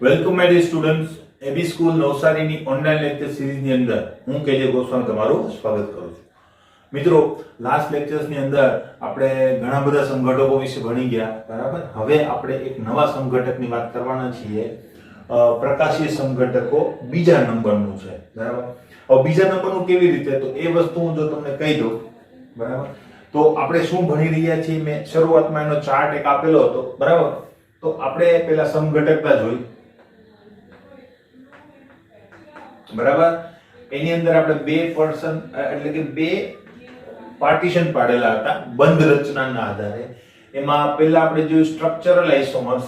Welcome my dear students. AB school નવસારીની online lecture સિરીઝની અંદર હું કેજે ગોસ્વામી તમારું સ્વાગત કરું છું. મિત્રો, લાસ્ટ લેક્ચર્સની અંદર આપણે ઘણા બધા સંઘટકો વિશે ભણી ગયા, બરાબર. હવે આપણે એક નવા સંઘટકની વાત કરવાના છીએ. પ્રકાશીય સંઘટકો બીજા નંબરનું છે, બરાબર. હવે બીજા નંબરનું કેવી રીતે, તો એ વસ્તુ હું જો તમને કહી દઉં, બરાબર. તો આપણે શું ભણી રહ્યા છીએ, મેં શરૂઆતમાં એનો ચાર્ટ એક આપેલો હતો, બરાબર. તો આપણે પહેલા સમઘટકતા જોઈ, બરાબર. એની અંદર આપણે બે પર્સન એટલે કે બે પાર્ટીશન પાડેલા હતા બંધ રચનાના આધારે. એમાં પહેલા આપણે જોયું સ્ટ્રક્ચરલ આઇસોમર્સ,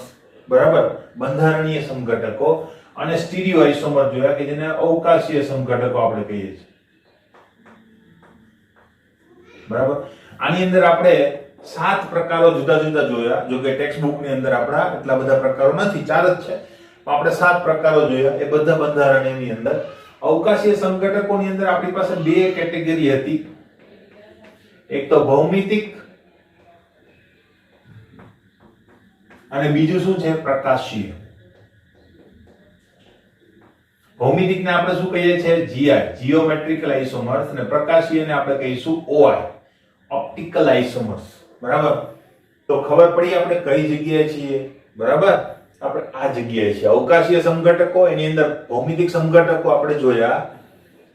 બરાબર, બંધારણીય સમઘટકો, અને સ્ટીરિયો આઇસોમર જોયા કે જેને અવકાશીય સમઘટકો આપણે કહીએ છીએ, બરાબર. આની અંદર આપણે 7 પ્રકારો જુદા જુદા જોયા. જો કે ટેક્સ્ટ બુક ની અંદર આપણા એટલા બધા પ્રકારો નથી, 4 જ છે, પણ આપણે 7 પ્રકારો જોયા. એ બધા બંધારણીયની અંદર અવકાશીય સંઘટકોની અંદર આપણી પાસે બે કેટેગરી હતી. એક તો ભૌમિતિક અને બીજું શું છે, પ્રકાશીય. ભૌમિતિકને આપણે શું કહીએ છીએ, જીઆઈ, જીઓમેટ્રિકલ આઇસોમર્સ, અને પ્રકાશીયને આપણે કહીશું ઓઆઈ, ઓપ્ટિકલ આઇસોમર્સ, બરાબર. તો ખબર પડી આપણે કઈ જગ્યાએ છીએ, બરાબર. આપણે આ જગ્યાએ છીએ. અવકાશીય સમઘટકો, એની અંદર ભૌમિતિક સમઘટકો આપણે જોયા.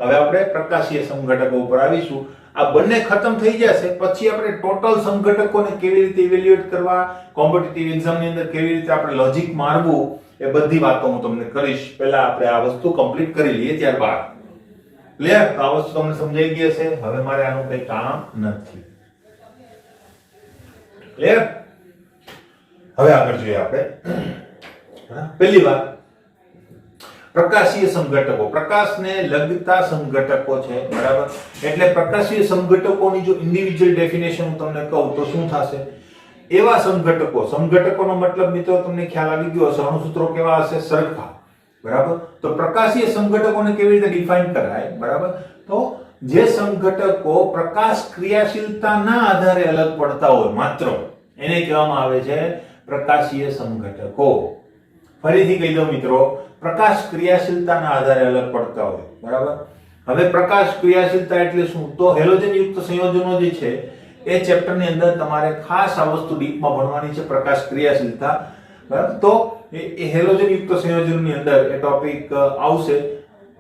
હવે આપણે પ્રકાશીય સમઘટકો ઉપર આવીશું. આ બંને ખતમ થઈ જશે પછી આપણે ટોટલ સમઘટકોને કેવી રીતે ઇવેલ્યુએટ કરવા, કોમ્પિટિટિવ એક્ઝામ ની અંદર કેવી રીતે આપણે લોજિક મારવું, એ બધી વાતો હું તમને કરીશ. પહેલા આપણે આ વસ્તુ કમ્પ્લીટ કરી લઈએ, ત્યારબાદ ક્લિયર. તો આ વસ્તુ તમને સમજાઈ ગઈ હશે. હવે મારે આનું કઈ કામ નથી. ક્લિયર. હવે આગળ જોઈએ આપણે. પહેલી વાત, પ્રકાશીય સમઘટકો, પ્રકાશને લગતા સમઘટકો છે, બરાબર. એટલે પ્રકાશીય સમઘટકોની જો ઇન્ડિવિડ્યુઅલ ડેફિનેશન હું તમને કહું તો શું થશે, એવા સમઘટકો, સમઘટકોનો મતલબ મિત્રો તમને ખ્યાલ આવી ગયો હશે, અણુસૂત્રો કેવા હશે, સરખા, બરાબર. તો પ્રકાશીય સમઘટકોને કેવી રીતે ડિફાઇન કરાય, બરાબર. તો જે સમઘટકો પ્રકાશ ક્રિયાશીલતાના આધારે અલગ પડતા હોય માત્ર, એને કહેવામાં આવે છે પ્રકાશીય સમઘટકો. ફરીથી કહી દઉં મિત્રો, પ્રકાશ ક્રિયાશીલતાના આધારે અલગ પડતા હોય, બરાબર. હવે પ્રકાશ ક્રિયાશીલતા એટલે શું, તો હેલોજન યુક્ત સંયોજનો જે છે એ ચેપ્ટર ની અંદર તમારે ખાસ આ વસ્તુ ડીપમાં ભણવાની છે, પ્રકાશ ક્રિયાશીલતા, બરાબર. તો એ હેલોજન યુક્ત સંયોજનની અંદર એ ટોપિક આવશે.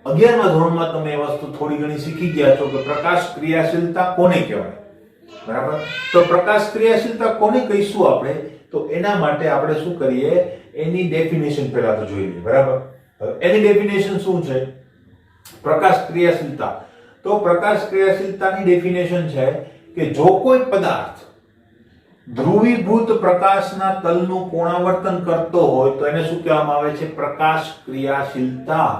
11મા ધોરણમાં તમે એ વસ્તુ થોડી ઘણી શીખી ગયા છો કે પ્રકાશ ક્રિયાશીલતા કોને કહેવાય, બરાબર. તો પ્રકાશ ક્રિયાશીલતા કોને કહીશું આપણે, તો એના માટે આપણે શું કરીએ, એની ડેફિનેશન પહેલા તો જોઈ લઈએ, બરાબર. એની ડેફિનેશન શું છે, પ્રકાશ ક્રિયાશીલતા. તો પ્રકાશ ક્રિયાશીલતાની ડેફિનેશન છે કે જો કોઈ પદાર્થ ધ્રુવીભૂત પ્રકાશના તલનું કોણાવર્તન કરતો હોય તો એને શું કહેવામાં આવે છે, પ્રકાશ ક્રિયાશીલતા.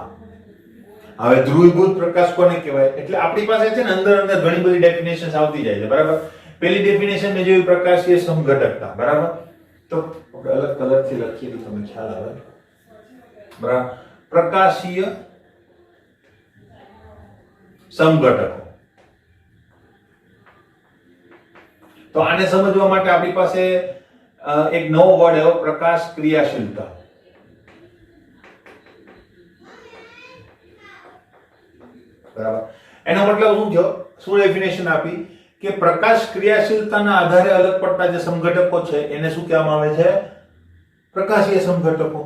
હવે ધ્રુવીભૂત પ્રકાશ કોને કહેવાય, એટલે આપણી પાસે છે ને અંદર ઘણી બધી ડેફિનેશન્સ આવતી જાય છે, બરાબર. પહેલી ડેફિનેશન મેં જોઈ પ્રકાશીય સમઘટકતા, બરાબર. તો આપણે અલગ કલરથી લખીએ તો તમને ખ્યાલ આવે, બરાબર. પ્રકાશીય સમઘટકો. તો આને સમજવા માટે આપણી પાસે એક નવો વર્ડ આવ્યો, પ્રકાશ ક્રિયાશીલતા. બરાબર. એનો મતલબ શું થયો, શું ડેફિનેશન આપી કે પ્રકાશ ક્રિયાશીલતાના આધારે અલગ પડતા જે સમઘટકો છે એને શું કહેવામાં આવે છે, પ્રકાશીય સમઘટકો.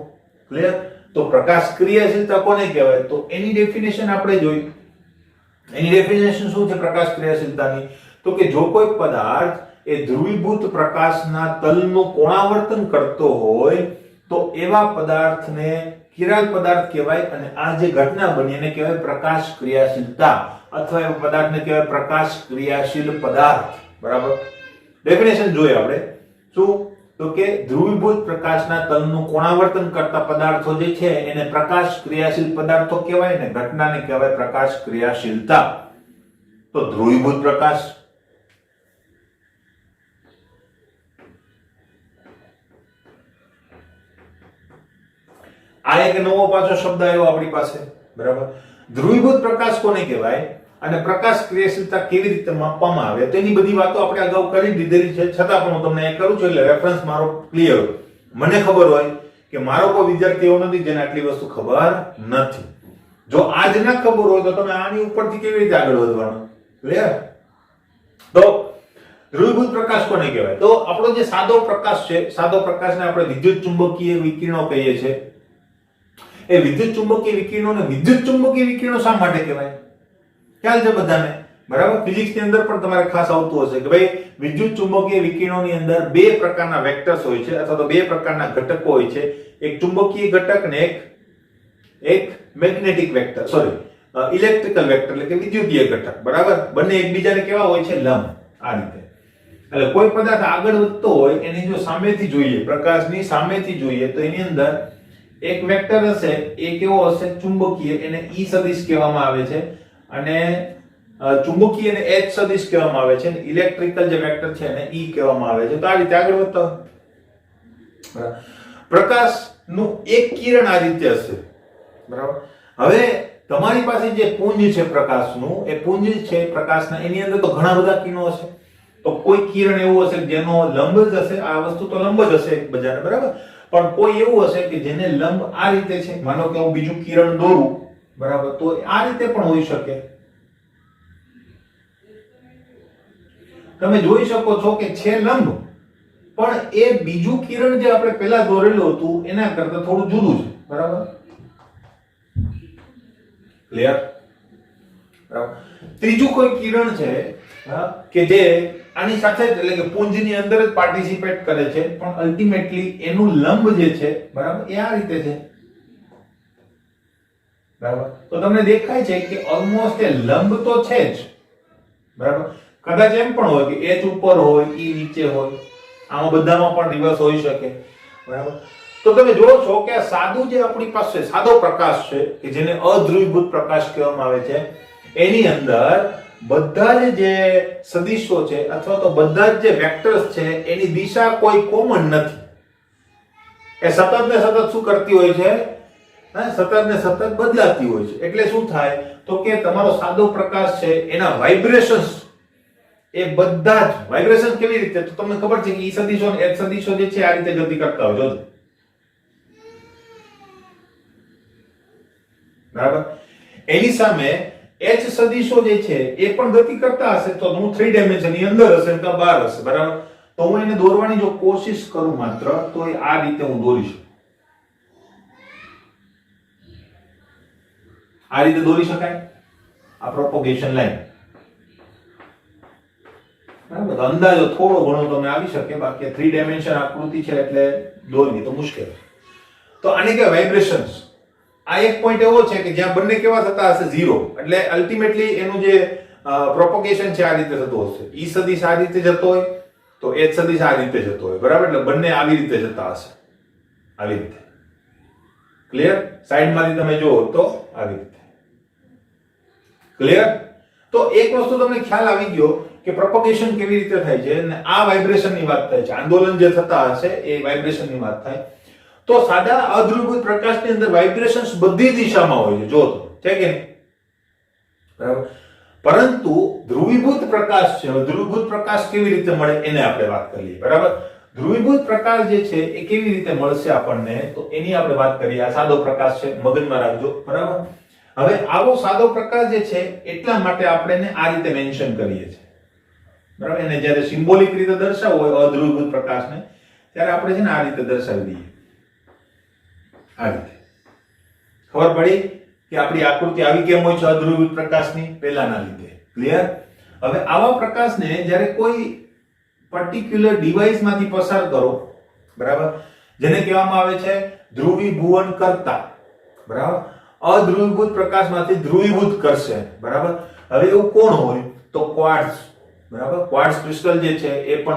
ક્લિયર. તો પ્રકાશ ક્રિયાશીલતા કોને કહેવાય, તો એની ડેફિનેશન આપણે જોઈ. એની ડેફિનેશન શું છે પ્રકાશ ક્રિયાશીલતાની, તો કે જો કોઈ પદાર્થ એ ધ્રુવીભૂત પ્રકાશના તલનું કોણાવર્તન કરતો હોય તો એવા પદાર્થને કિરાલ પદાર્થ કહેવાય, અને આ જે ઘટના બની એને કહેવાય પ્રકાશ ક્રિયાશીલતા, અથવા એ પદાર્થને કહેવાય પ્રકાશ ક્રિયાશીલ પદાર્થ, બરાબર. ડેફિનેશન જોઈએ આપણે. શું, તો કે ધ્રુવીભૂત પ્રકાશના તલનું કોણાવર્તન કરતા પદાર્થો જે છે એને પ્રકાશ ક્રિયાશીલ પદાર્થો કહેવાય, ને ઘટનાને કહેવાય પ્રકાશ ક્રિયાશીલતા. તો ધ્રુવીભૂત પ્રકાશ, આ એક નવો પાછો શબ્દ આવ્યો આપણી પાસે, બરાબર. ધ્રુવીભૂત પ્રકાશ કોને કહેવાય અને પ્રકાશ ક્રિયાશીલતા કેવી રીતે માપવામાં આવે, તેની બધી વાતો આપણે અગાઉ કરી દીધેલી છે, છતાં પણ હું તમને એ કરું છું એટલે રેફરન્સ મારો ક્લિયર. મને ખબર હોય કે મારો કોઈ વિદ્યાર્થી એવો નથી જેને આટલી વસ્તુ ખબર નથી. જો આજ ના ખબર હોય તો તમે આની ઉપરથી કેવી રીતે આગળ વધવાનું? ક્લિયર? તો ધ્રુવીભૂત પ્રકાશ કોને કહેવાય? તો આપણો જે સાદો પ્રકાશ છે, સાદો પ્રકાશને આપણે વિદ્યુત ચુંબકીય વિકિરણો કહીએ છીએ. એ વિદ્યુત ચુંબકીય વિકિરણોને વિદ્યુત ચુંબકીય વિકિરણો શા માટે કહેવાય? ખ્યાલ છે બધાને? બરાબર. ફિઝિક્સ ની અંદર પણ તમારે ખાસ આવતું હશે કે ભાઈ વિદ્યુત ચુંબકીય વિકિરણોની અંદર બે પ્રકારના વેક્ટર્સ હોય છે અથવા તો બે પ્રકારના ઘટકો હોય છે. એક ચુંબકીય ઘટક ને એક magnetic vector, sorry electrical vector એટલે કે વિદ્યુતીય ઘટક. બરાબર. બંને એકબીજાને કેવા હોય છે? લંબ. આ રીતે. એટલે કોઈ પદાર્થ આગળ વધતો હોય એની જો સામેથી જોઈએ, પ્રકાશની સામેથી જોઈએ તો એની અંદર એક વેક્ટર હશે, એ કેવો હશે? ચુંબકીય. એને E સદિશ કહેવામાં આવે છે અને ચુંબકીય ને H સદિશ કહેવામાં આવે છે અને ઇલેક્ટ્રિકલ જે વેક્ટર છે એને E કહેવામાં આવે છે. તો આ રીતે આગળ વધતો બરાબર. પ્રકાશનું એક કિરણ આ રીતે હશે. બરાબર. હવે તમારી પાસે જે પુંજ છે પ્રકાશનું, એ પુંજ છે પ્રકાશના, એની અંદર તો ઘણા બધા કિરણો હશે. તો કોઈ કિરણ એવું હશે જેનો લંબ જ હશે, આ વસ્તુ તો લંબ જ હશે એકબીજાને, બરાબર. પણ કોઈ એવું હશે કે જેને લંબ આ રીતે છે. માનો કે હું બીજું કિરણ દોરું, બરાબર, તો આ રીતે પણ હોઈ શકે. તમે જોઈ શકો છો કે છે લંબ, પણ એ બીજું કિરણ જે આપણે પહેલા દોરેલું હતું એના કરતા થોડું જુદું છે. બરાબર. ક્લિયર? બરાબર. ત્રીજું કોઈ કિરણ છે કે જે આની સાથે જ એટલે કે પુંજની અંદર જ પાર્ટિસિપેટ કરે છે, પણ અલ્ટિમેટલી એનું લંબ જે છે, બરાબર, એ આ રીતે છે. બરાબર. તો તમને દેખાય છે કે ઓલમોસ્ટ એ લંબ તો છે જ. બરાબર. કદાચ એમ પણ હોય કે H ઉપર હોય, E નીચે હોય, આમાં બધામાં પણ રિવર્સ હોઈ શકે. બરાબર. તો તમે જોવો છો કે આ સાદું જે આપણી પાસે સાદો પ્રકાશ છે કે જેને અધ્રુવીભૂત પ્રકાશ કહેવામાં આવે છે, એની અંદર બધા જે સદિશો છે અથવા તો બધા જે વેક્ટર્સ છે એની દિશા કોઈ કોમન નથી. એ સતત ને સતત શું કરતી હોય છે? સતત ને સતત બદલાતી હોય છે. એટલે શું થાય તો કે તમારો સાદો પ્રકાશ છે એના વાઇબ્રેશન્સ, એ બધા જ વાઇબ્રેશન કેવી રીતે? તો તમને ખબર છે કે E સદિશો અને H સદિશો જે છે આ રીતે ગતિ કરતા હોય. જોજો. બરાબર. એની સામે H સદિશો જે છે એ પણ ગતિ કરતા હશે, તો હું 3 ડાયમેન્શન ની અંદર હશે કે બહાર હશે. બરાબર. તો હું એને દોરવાની જો કોશિશ કરું માત્ર, તો એ આ રીતે હું દોરી શકું. આ રીતે દોરી શકાય આ પ્રોપોગેશન લાઈન. બરાબર. અંદાજો થોડો ઘણો તમને આવી શકે, બાકી 3 ડાયમેન્શન આકૃતિ છે એટલે દોરવી તો મુશ્કેલ. તો આને કહેવાય વાઇબ્રેશન્સ. આ એક પોઈન્ટ એવો છે કે જ્યાં બંને કેવા થતા હશે? 0. એટલે અલ્ટિમેટલી એનું જે પ્રોપોગેશન છે આ રીતે થતું હશે. E સદિશ આ રીતે જતો હોય તો H સદિશ આ રીતે જતો હોય. બરાબર. એટલે બંને આવી રીતે જતા હશે. આવી રીતે. ક્લિયર? સાઈડમાંથી તમે જુઓ તો આવી રીતે. ક્લિયર? તો એક વસ્તુ તમને ખ્યાલ આવી ગયો કે પ્રોપોગેશન કેવી રીતે થાય છે અને આ વાઇબ્રેશનની વાત થાય છે. આંદોલન જે થતા હશે એ વાઇબ્રેશનની વાત થાય. તો સાદા અધ્રુવીભૂત પ્રકાશની અંદર વાઇબ્રેશન્સ બધી દિશામાં હોય છે. જો તો છે કે નહીં? બરાબર. પરંતુ ધ્રુવીભૂત પ્રકાશ છે, ધ્રુવીભૂત પ્રકાશ કેવી રીતે મળે એને આપણે વાત કરીએ. બરાબર. ધ્રુવીભૂત પ્રકાશ જે છે એ કેવી રીતે મળશે આપણને, તો એની આપણે વાત કરીએ. આ સાદો પ્રકાશ છે, મગજમાં રાખજો. બરાબર. હવે આવો સાદો પ્રકાશ જે છે એટલા માટે આપણે એને આ રીતે મેન્શન કરીએ છીએ. બરાબર. એને જ્યારે સિમ્બોલિક રીતે દર્શાવવો હોય અધ્રુવીભૂત પ્રકાશને, ત્યારે આપણે છે ને આ રીતે દર્શાવી દઈએ. આ રીતે. ખબર પડી કે આપણી આકૃતિ આવી કેમ હોય છે અધ્રુવીભૂત પ્રકાશની? પહેલાના લીધે. ક્લિયર? હવે આવા પ્રકાશને જ્યારે કોઈ પર્ટિક્યુલર ડિવાઇસમાંથી પસાર કરો, બરાબર, જેને કહેવામાં આવે છે ધ્રુવીભુવન કરતા, બરાબર, અધ્રુવીભૂત પ્રકાશમાંથી ધ્રુવીભૂત કરશે. બરાબર. હવે એવું કોણ હોય? તો ક્વાર્ટઝ. બરાબર. ક્વાર્ટઝ ક્રિસ્ટલ જે છે એ પણ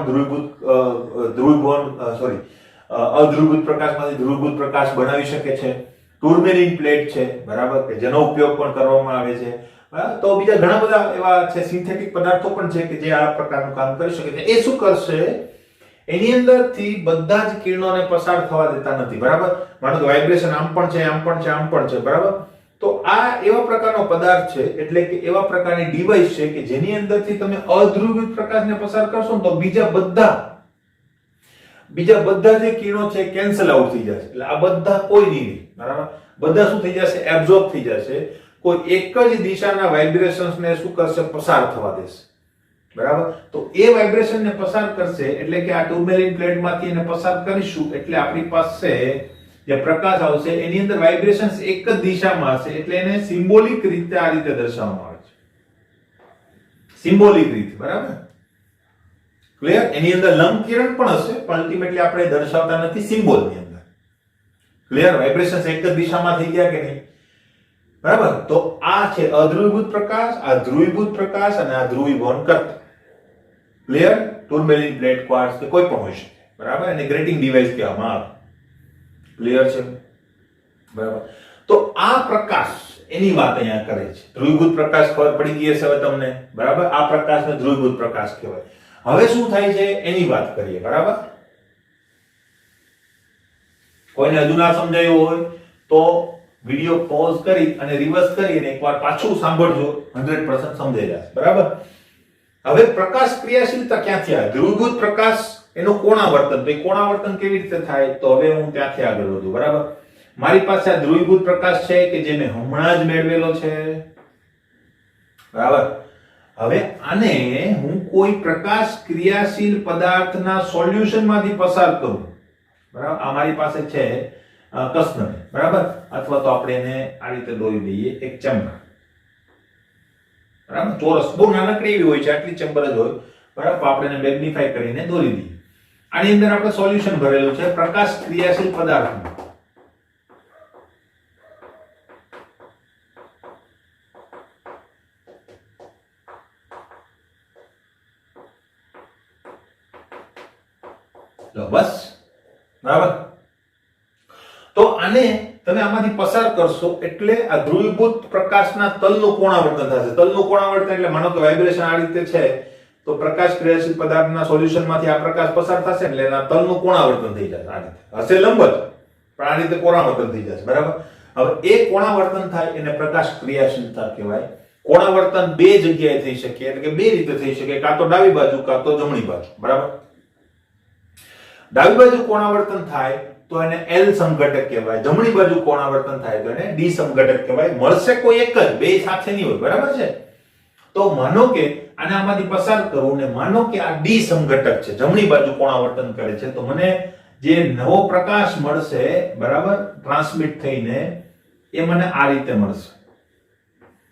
અધ્રુવીભૂત પ્રકાશમાંથી ધ્રુવીભૂત પ્રકાશ બનાવી શકે છે. ટુર્મેલિન પ્લેટ છે, બરાબર, કે જેનો ઉપયોગ પણ કરવામાં આવે છે. તો બીજા ઘણા બધા એવા છે સિન્થેટિક પદાર્થો પણ છે કે જે આ પ્રકારનું કામ કરી શકે છે. એ શું કરશે? એની અંદરથી બધા જ કિરણોને પસાર થવા દેતા નથી. બરાબર. માનો કે વાઇબ્રેશન આમ પણ છે, આમ પણ છે, આમ પણ છે. બરાબર. તો આ એવા પ્રકારનો પદાર્થ છે, એટલે કે એવા પ્રકારની ડિવાઇસ છે કે જેની અંદરથી તમે અધ્રુવીભૂત પ્રકાશને પસાર કરશો ને તો બીજા બધા બીજા બધા જે કિરણો છે કેન્સલ આઉટ થઈ જશે, એટલે આ બધા કોઈ નહીં રહે, બરાબર. બધા શું થઈ જશે? એબ્ઝોર્બ થઈ જશે. કોઈ એક જ દિશાના વાઇબ્રેશન્સ ને શું કરશે? પસાર થવા દેશે, બરાબર. તો એ વાઇબ્રેશન ને પસાર કરશે એટલે કે આ ટર્મેલિન પ્લેટમાંથી એને પસાર કરીશું એટલે આપણી પાસે જે પ્રકાશ આવશે એની અંદર વાઇબ્રેશન્સ એક જ દિશામાં હશે, એટલે એને સિમ્બોલિક રીતે આ રીતે દર્શાવવામાં આવે છે, સિમ્બોલિક રીતે, બરાબર. ક્લિયર? એની અંદર લંબ કિરણ પણ હશે પણ અલ્ટિમેટલી આપણે દર્શાવતા નથી સિમ્બોલની અંદર. ક્લિયર? વાઇબ્રેશન્સ એક જ દિશામાં થઈ ગયા કે નહીં, બરાબર. તો આ છે અધ્રુવીભૂત પ્રકાશ, આ ધ્રુવીભૂત પ્રકાશ અને આ ધ્રુવીભવન કરતા. ક્લિયર? ટર્મેલિન પ્લેટ, ક્વાર્ટઝ કે કોઈ પણ હોઈ શકે, બરાબર. એને ગ્રેટિંગ ડિવાઇસ કહેવામાં આવે. ક્લિયર છે, બરાબર. તો આ પ્રકાશ એની વાત અહીંયા કરે છે. ધ્રુવીભૂત પ્રકાશ ખબર પડી ગઈ હશે હવે તમને, બરાબર. આ પ્રકાશને ધ્રુવીભૂત પ્રકાશ કહેવાય. હવે શું થાય છે એની વાત કરીએ, બરાબર. કોઈને હજુ ના સમજાયું હોય તો વિડિયો પોઝ કરી અને રિવર્સ કરી અને એકવાર પાછું સાંભળજો, 100% સમજાઈ જશે, બરાબર. હવે પ્રકાશ ક્રિયાશીલતા ક્યાંથી આવે? ધ્રુવીભૂત પ્રકાશ એનું કોણાવર્તન. તો એ કોણાવર્તન કેવી રીતે થાય? તો હવે હું ત્યાંથી આગળ વધું, બરાબર. મારી પાસે આ ધ્રુવીભૂત પ્રકાશ છે કે જે મેં હમણાં જ મેળવેલો છે, બરાબર. હવે આને હું કોઈ પ્રકાશ ક્રિયાશીલ પદાર્થના સોલ્યુશનમાંથી પસાર કરું, બરાબર. આ મારી પાસે છે કસનરી, બરાબર. અથવા તો આપણે એને આ રીતે દોરી દઈએ એક ચેમ્બર, બરાબર. ચોરસ બહુ નાનકડી એવી હોય છે, આટલી ચેમ્બર જ હોય, બરાબર. આપણે એને મેગ્નિફાઈ કરીને દોરી દઈએ. આની અંદર આપણે સોલ્યુશન ભરેલું છે પ્રકાશ ક્રિયાશીલ પદાર્થનું. બસ, બરાબર. તો આને તમે આમાંથી પસાર કરશો એટલે આ ધ્રુવીભૂત પ્રકાશના તલનું કોણાવર્તન થશે. તલનું કોણાવર્તન એટલે માનો કે વાઇબ્રેશન આ રીતે છે તો પ્રકાશ ક્રિયાશીલ પદાર્થના સોલ્યુશનમાંથી આ પ્રકાશ પસાર થશે એટલે એના તલનું કોણાવર્તન થઈ જશે. આ રીતે હશે લંબ જ પણ આ રીતે કોણાવર્તન થઈ જશે, બરાબર. હવે એ કોણાવર્તન થાય એને પ્રકાશ ક્રિયાશીલતા કહેવાય. કોણાવર્તન બે જગ્યાએ થઈ શકે, એટલે કે બે રીતે થઈ શકે, કાં તો ડાબી બાજુ કાં તો જમણી બાજુ, બરાબર. ડાબી બાજુ કોણાવર્તન થાય તો એને L સમઘટક કહેવાય, જમણી બાજુ કોણાવર્તન થાય તો એને D સમઘટક કહેવાય. મળશે કોઈ એક જ, બે સાથે નહીં હોય, બરાબર છે. તો માનો કે આને આમાંથી પસાર કરું ને માનો કે આ D સમઘટક છે, જમણી બાજુ કોણાવર્તન કરે છે, તો મને જે નવો પ્રકાશ મળશે, બરાબર, ટ્રાન્સમિટ થઈને એ મને આ રીતે મળશે.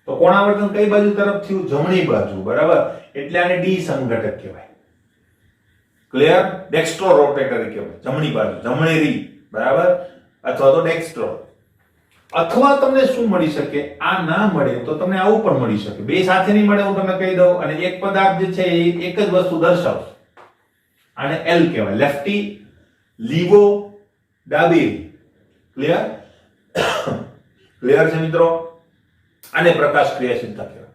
તો કોણાવર્તન કઈ બાજુ તરફ થયું? જમણી બાજુ, બરાબર. એટલે આને D સમઘટક કહેવાય. ક્લિયર? ડેક્સ્ટ્રો રોટેટર કહેવાય, જમણી બાજુ, જમણી રી, બરાબર, અથવા તો ડેક્સ્ટ્રો. અથવા તમને શું મળી શકે? આ ના મળે તો તમને આવું પણ મળી શકે. બે સાથે નહીં મળે, હું તમને કહી દઉં. અને એક પદાર્થ જે છે એ એક જ વસ્તુ દર્શાવશે. આને L કહેવાય, લેફ્ટી, લીવો, ડાબી. ક્લિયર? ક્લિયર છે મિત્રો? આને પ્રકાશ ક્રિયાશીલતા કહેવાય,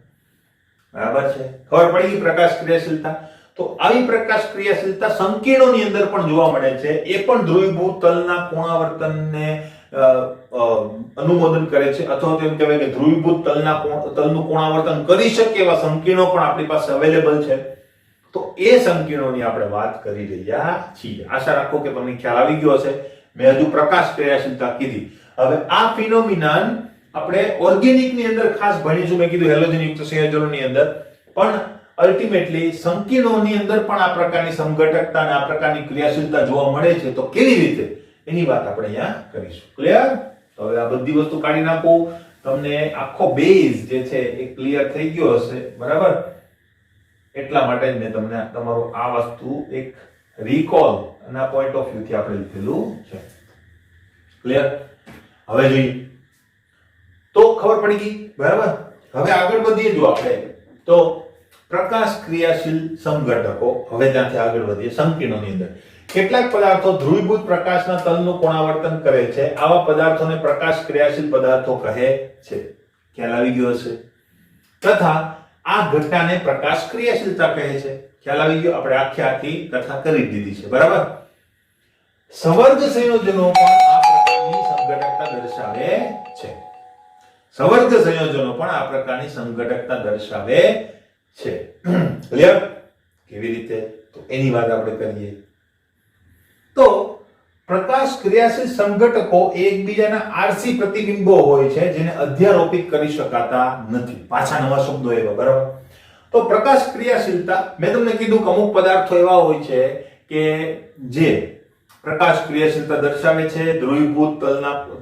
બરાબર છે. ખબર પડી ગઈ પ્રકાશ ક્રિયાશીલતા? તો આવી પ્રકાશ ક્રિયાશીલતા સંકીર્ણોની અંદર પણ જોવા મળે છે. એ પણ ધ્રુવીભૂત તલના કોણાવર્તનને અનુમોદન કરે છે, અથવા તો એમ કહેવાય કે ધ્રુવીભૂત તલનું કોણાવર્તન કરી શકે એવા સંકીર્ણો પણ આપણી પાસે અવેલેબલ છે. તો એ સંકીર્ણોની આપણે વાત કરી રહ્યા છીએ. આશા રાખો કે તમને ખ્યાલ આવી ગયો હશે. મેં હજુ પ્રકાશ ક્રિયાશીલતા કીધી. હવે આ ફિનોમિનન આપણે ઓર્ગેનિક ની અંદર ખાસ ભણીશું. મેં કીધું હેલોજન યુક્ત સંયોજનોની અંદર, પણ અલ્ટિમેટલી સંકીર્ણોની અંદર પણ આ પ્રકારની સમઘટકતા અને આ પ્રકારની ક્રિયાશીલતા જોવા મળે છે. તો કેવી રીતે એની વાત આપણે અહીંયા કરીશું. ક્લિયર? તો હવે આ બધી વસ્તુ કાઢી નાખો, તમને આખો બેઝ જે છે એ ક્લિયર થઈ ગયો હશે, બરાબર. એટલા માટે જ મેં તમને તમારું આ વસ્તુ એક રીકોલ ના પોઈન્ટ ઓફ વ્યૂ થી આપણે લીધેલું છે. ક્લિયર? હવે જોઈએ તો ખબર પડી ગઈ, બરાબર. હવે આગળ વધીએ જો આપણે તો પ્રકાશ ક્રિયાશીલ સમઘટકો. હવે ત્યાંથી આગળ વધીએ સંકીર્ણોની અંદર. કેટલાક પદાર્થો ધ્રુવીભૂત પ્રકાશના તલનું કોણાવર્તન કરે છે. આવા પદાર્થોને પ્રકાશ ક્રિયાશીલ પદાર્થો કહે છે. ખ્યાલ આવી ગયો હશે? તથા આ ઘટનાને પ્રકાશ ક્રિયાશીલતા કહે છે. ખ્યાલ આવી ગયો? આપણે આખી કથા કરી દીધી છે, બરાબર. સંવર્ગ સંયોજનો પણ આ પ્રકારની સમઘટકતા દર્શાવે છે. સંવર્ગ સંયોજનો પણ આ પ્રકારની સમઘટકતા દર્શાવે છે. ક્લિયર? કેવી રીતે? તો એની વાત આપણે કરીએ. તો પ્રકાશ ક્રિયાશીલ સંઘટકો એકબીજાના આરસી પ્રતિબિંબો હોય છે જેને અધ્યારોપિત કરી શકાતા નથી. પાછા નવા શબ્દો એવા, બરાબર? તો પ્રકાશ ક્રિયાશીલતા, મેં તમને કીધું કે અમુક પદાર્થો એવા હોય છે કે જે પ્રકાશ ક્રિયાશીલતા દર્શાવે છે. ધ્રુવીભૂત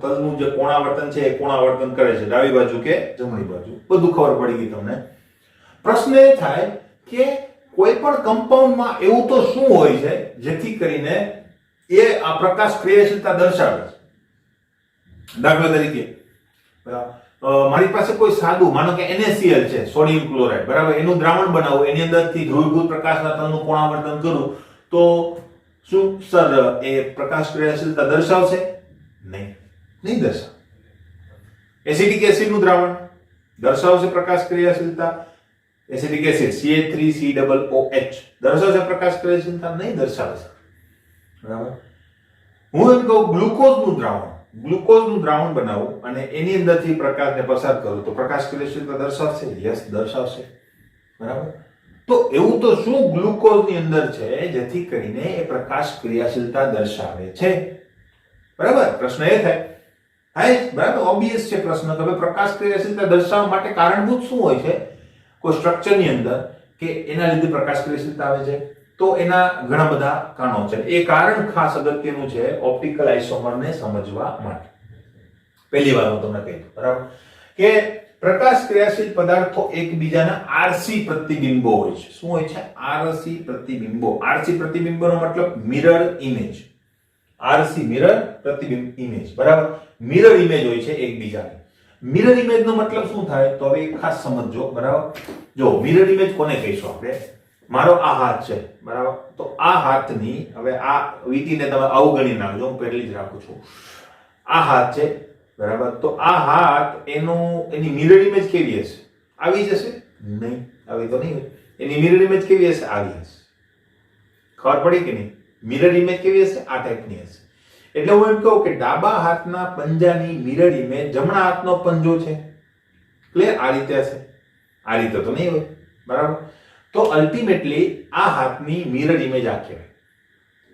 તલનું જે કોણાવર્તન છે એ કોણાવર્તન કરે છે ડાબી બાજુ કે જમણી બાજુ, બધું ખબર પડી ગઈ તમને. પ્રશ્ન એ થાય કે કોઈ પણ કમ્પાઉન્ડમાં એવું તો શું હોય છે જેથી કરીને એ આ પ્રકાશ ક્રિયાશીલતા દર્શાવે છે. દાખલા તરીકે મારી પાસે કોઈ સાદું, માનો કે NaCl છે, સોડિયમ ક્લોરાઇડ, બરાબર? એનું દ્રાવણ બનાવું, એની અંદરથી ધ્રુવીભૂત પ્રકાશના તલનું કોણાવર્તન કરું તો શું સર એ પ્રકાશ ક્રિયાશીલતા દર્શાવશે? નહીં દર્શાવે. એસિડિક એસિડનું દ્રાવણ દર્શાવશે પ્રકાશ ક્રિયાશીલતા. એસિડિક એસિડ CH3COOH દર્શાવશે પ્રકાશ ક્રિયાશીલતા? નહીં દર્શાવે. બરાબર? હું એમ કહું ગ્લુકોઝનું દ્રાવણ બનાવું અને એની અંદરથી પ્રકાશને પસાર કરું તો પ્રકાશ ક્રિયાશીલતા દર્શાવશે? યસ, દર્શાવશે. બરાબર? તો એવું તો શું ગ્લુકોઝની અંદર છે જેથી કરીને એ પ્રકાશ ક્રિયાશીલતા દર્શાવે છે? બરાબર? પ્રશ્ન એ થાય. બરાબર, ઓબ્વિયસ છે પ્રશ્ન કે પ્રકાશ ક્રિયાશીલતા દર્શાવવા માટે કારણભૂત શું હોય છે કોઈ સ્ટ્રક્ચરની અંદર કે એના લીધે પ્રકાશ ક્રિયાશીલતા આવે છે? તો એના ઘણા બધા કારણો છે. એ કારણ ખાસ અગત્યનું છે ઓપ્ટિકલ આઇસોમરને સમજવા માટે. પહેલી વાર હું તમને કહી દઉં, બરાબર, કે પ્રકાશ ક્રિયાશીલ પદાર્થો એકબીજાના આરસી પ્રતિબિંબો હોય છે. શું હોય છે? આરસી પ્રતિબિંબો. આરસી પ્રતિબિંબોનો મતલબ મિરર ઇમેજ. આરસી મિરર પ્રતિબિંબ ઇમેજ, બરાબર? મિરર ઇમેજ હોય છે એકબીજાની. મિરર ઇમેજ નો મતલબ શું થાય તો હવે ખાસ સમજજો, બરાબર? જો મિરર ઇમેજ કોને કહીશું આપણે? મારો આ હાથ છે, બરાબર? તો આ હાથની, હવે આ વીટીને તમે આવું ગણી નાખજો, હું પહેલી જ રાખું છું. આ હાથ છે, બરાબર? તો આ હાથ એની મિરર ઇમેજ કેવી હશે? આવી જશે? નહીં, આવી તો નહીં. એની મિરર ઇમેજ કેવી હશે? આવી હશે. ખબર પડી કે નહીં? મિરર ઇમેજ કેવી હશે? આ ટાઈપની હશે. એટલે હું એમ કહું કે ડાબા હાથના પંજાની મિરર ઇમેજ જમણા હાથનો પંજો છે. ક્લિયર? આ રીતે હશે. આ રીતે તો નહીં હોય, બરાબર? તો અલ્ટિમેટલી આ હાથની મિરર ઇમેજ આ કહેવાય.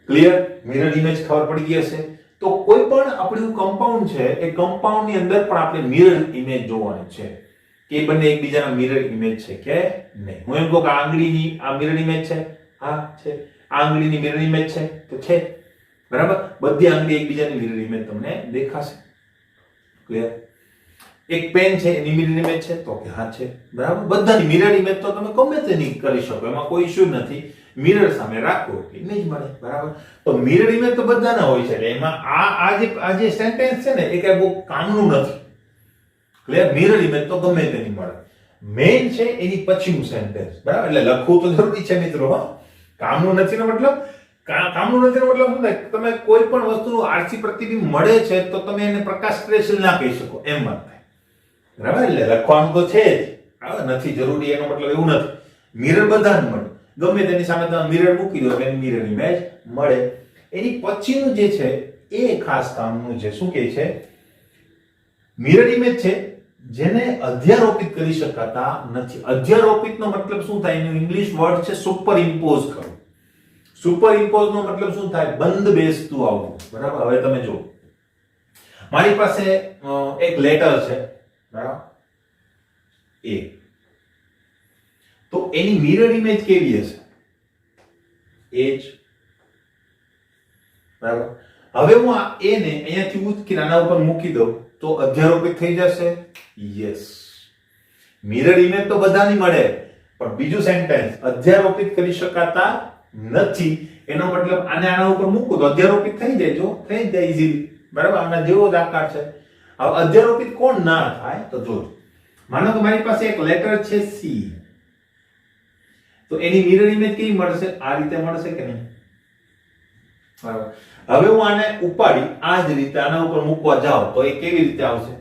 ક્લિયર? મિરર ઇમેજ ખબર પડી ગઈ હશે. તો કોઈ પણ આપણું કમ્પાઉન્ડ છે એ કમ્પાઉન્ડની અંદર પણ આપણે મિરર ઇમેજ જોવાની છે કે બંને એકબીજાના મિરર ઇમેજ છે કે નહીં. હું એમ કહું કે આંગળીની આ મિરર ઇમેજ છે? હા છે. આંગળીની મિરર ઇમેજ છે તો છે, બરાબર? બધી આંગળી એકબીજાની મિરર ઇમેજ તમને દેખાશે. ક્લિયર? એક પેન છે એની મિરર ઇમેજ છે તો કે હા છે, બરાબર? બધાની મિરર ઇમેજ તો તમે ગમે તેની કરી શકો, એમાં કોઈ ઇશ્યુ નથી. મિરર સામે રાખો એટલે ઇમેજ મળે, બરાબર? તો મિરર ઇમેજ તો બધાના હોય છે. એટલે એમાં આ જે સેન્ટેન્સ છે ને એ કઈ બહુ કામનું નથી. ક્લિયર? મિરર ઇમેજ તો ગમે તેની મળે. મેઇન છે એની પછીનું સેન્ટેન્સ, બરાબર? એટલે લખવું તો જરૂરી છે મિત્રો. હા, કામનું નથી નો મતલબ કામનું નથી નો મતલબ શું થાય? તમે કોઈ પણ વસ્તુનું આરસી પ્રતિબિંબ મળે છે તો તમે એને પ્રકાશ ક્રિયાશીલ ના કહી શકો, એમ વાત થાય, બરાબર? એટલે લખવાનું તો છે જ, નથી જરૂરી એનો મતલબ એવું નથી. મિરર બધાને મળે, ગમે તેની સામે તમે મિરર મૂકી દો એની મિરર ઇમેજ મળે. એની પછીનું જે છે એ ખાસ કામનું છે. શું કહે છે? મિરર ઇમેજ છે જેને અધ્યારોપિત કરી શકાતા નથી. અધ્યારોપિતનો મતલબ શું થાય? એનું ઇંગ્લિશ વર્ડ છે સુપર ઇમ્પોઝ કરવું. સુપર ઇમ્પોઝ નો મતલબ શું થાય? બંધ બેસતું આવવું, બરાબર? હવે તમે જો, મારી પાસે એક લેટર છે, બરાબર? એ તો એની મિરર ઇમેજ કેવી હશે? એ જ, બરાબર? હવે હું આ એ ને અહીંયાથી ઉચકીને આના ઉપર મૂકી દઉં તો અધ્યારોપિત થઈ જશે? યસ. મિરર ઇમેજ તો બધાની મળે, પણ બીજું સેન્ટેન્સ અધ્યારોપિત કરી શકાતા નથી. એનો મતલબ આને આના ઉપર મૂકું તો અધ્યારોપિત થઈ જાય. જો થઈ જાય ઈઝીલી, બરાબર? આના જેવો જ આકાર છે. હવે અધ્યારોપિત કોણ ના થાય તો જો, માનો કે મારી પાસે એક લેટર છે સી, તો એની મિરર ઇમેજ કેવી મળશે? આ રીતે મળશે કે નહીં? બરાબર? હવે હું આને ઉપાડી આ જ રીતે આના ઉપર મૂકવા જાઉં તો એ કેવી રીતે આવશે?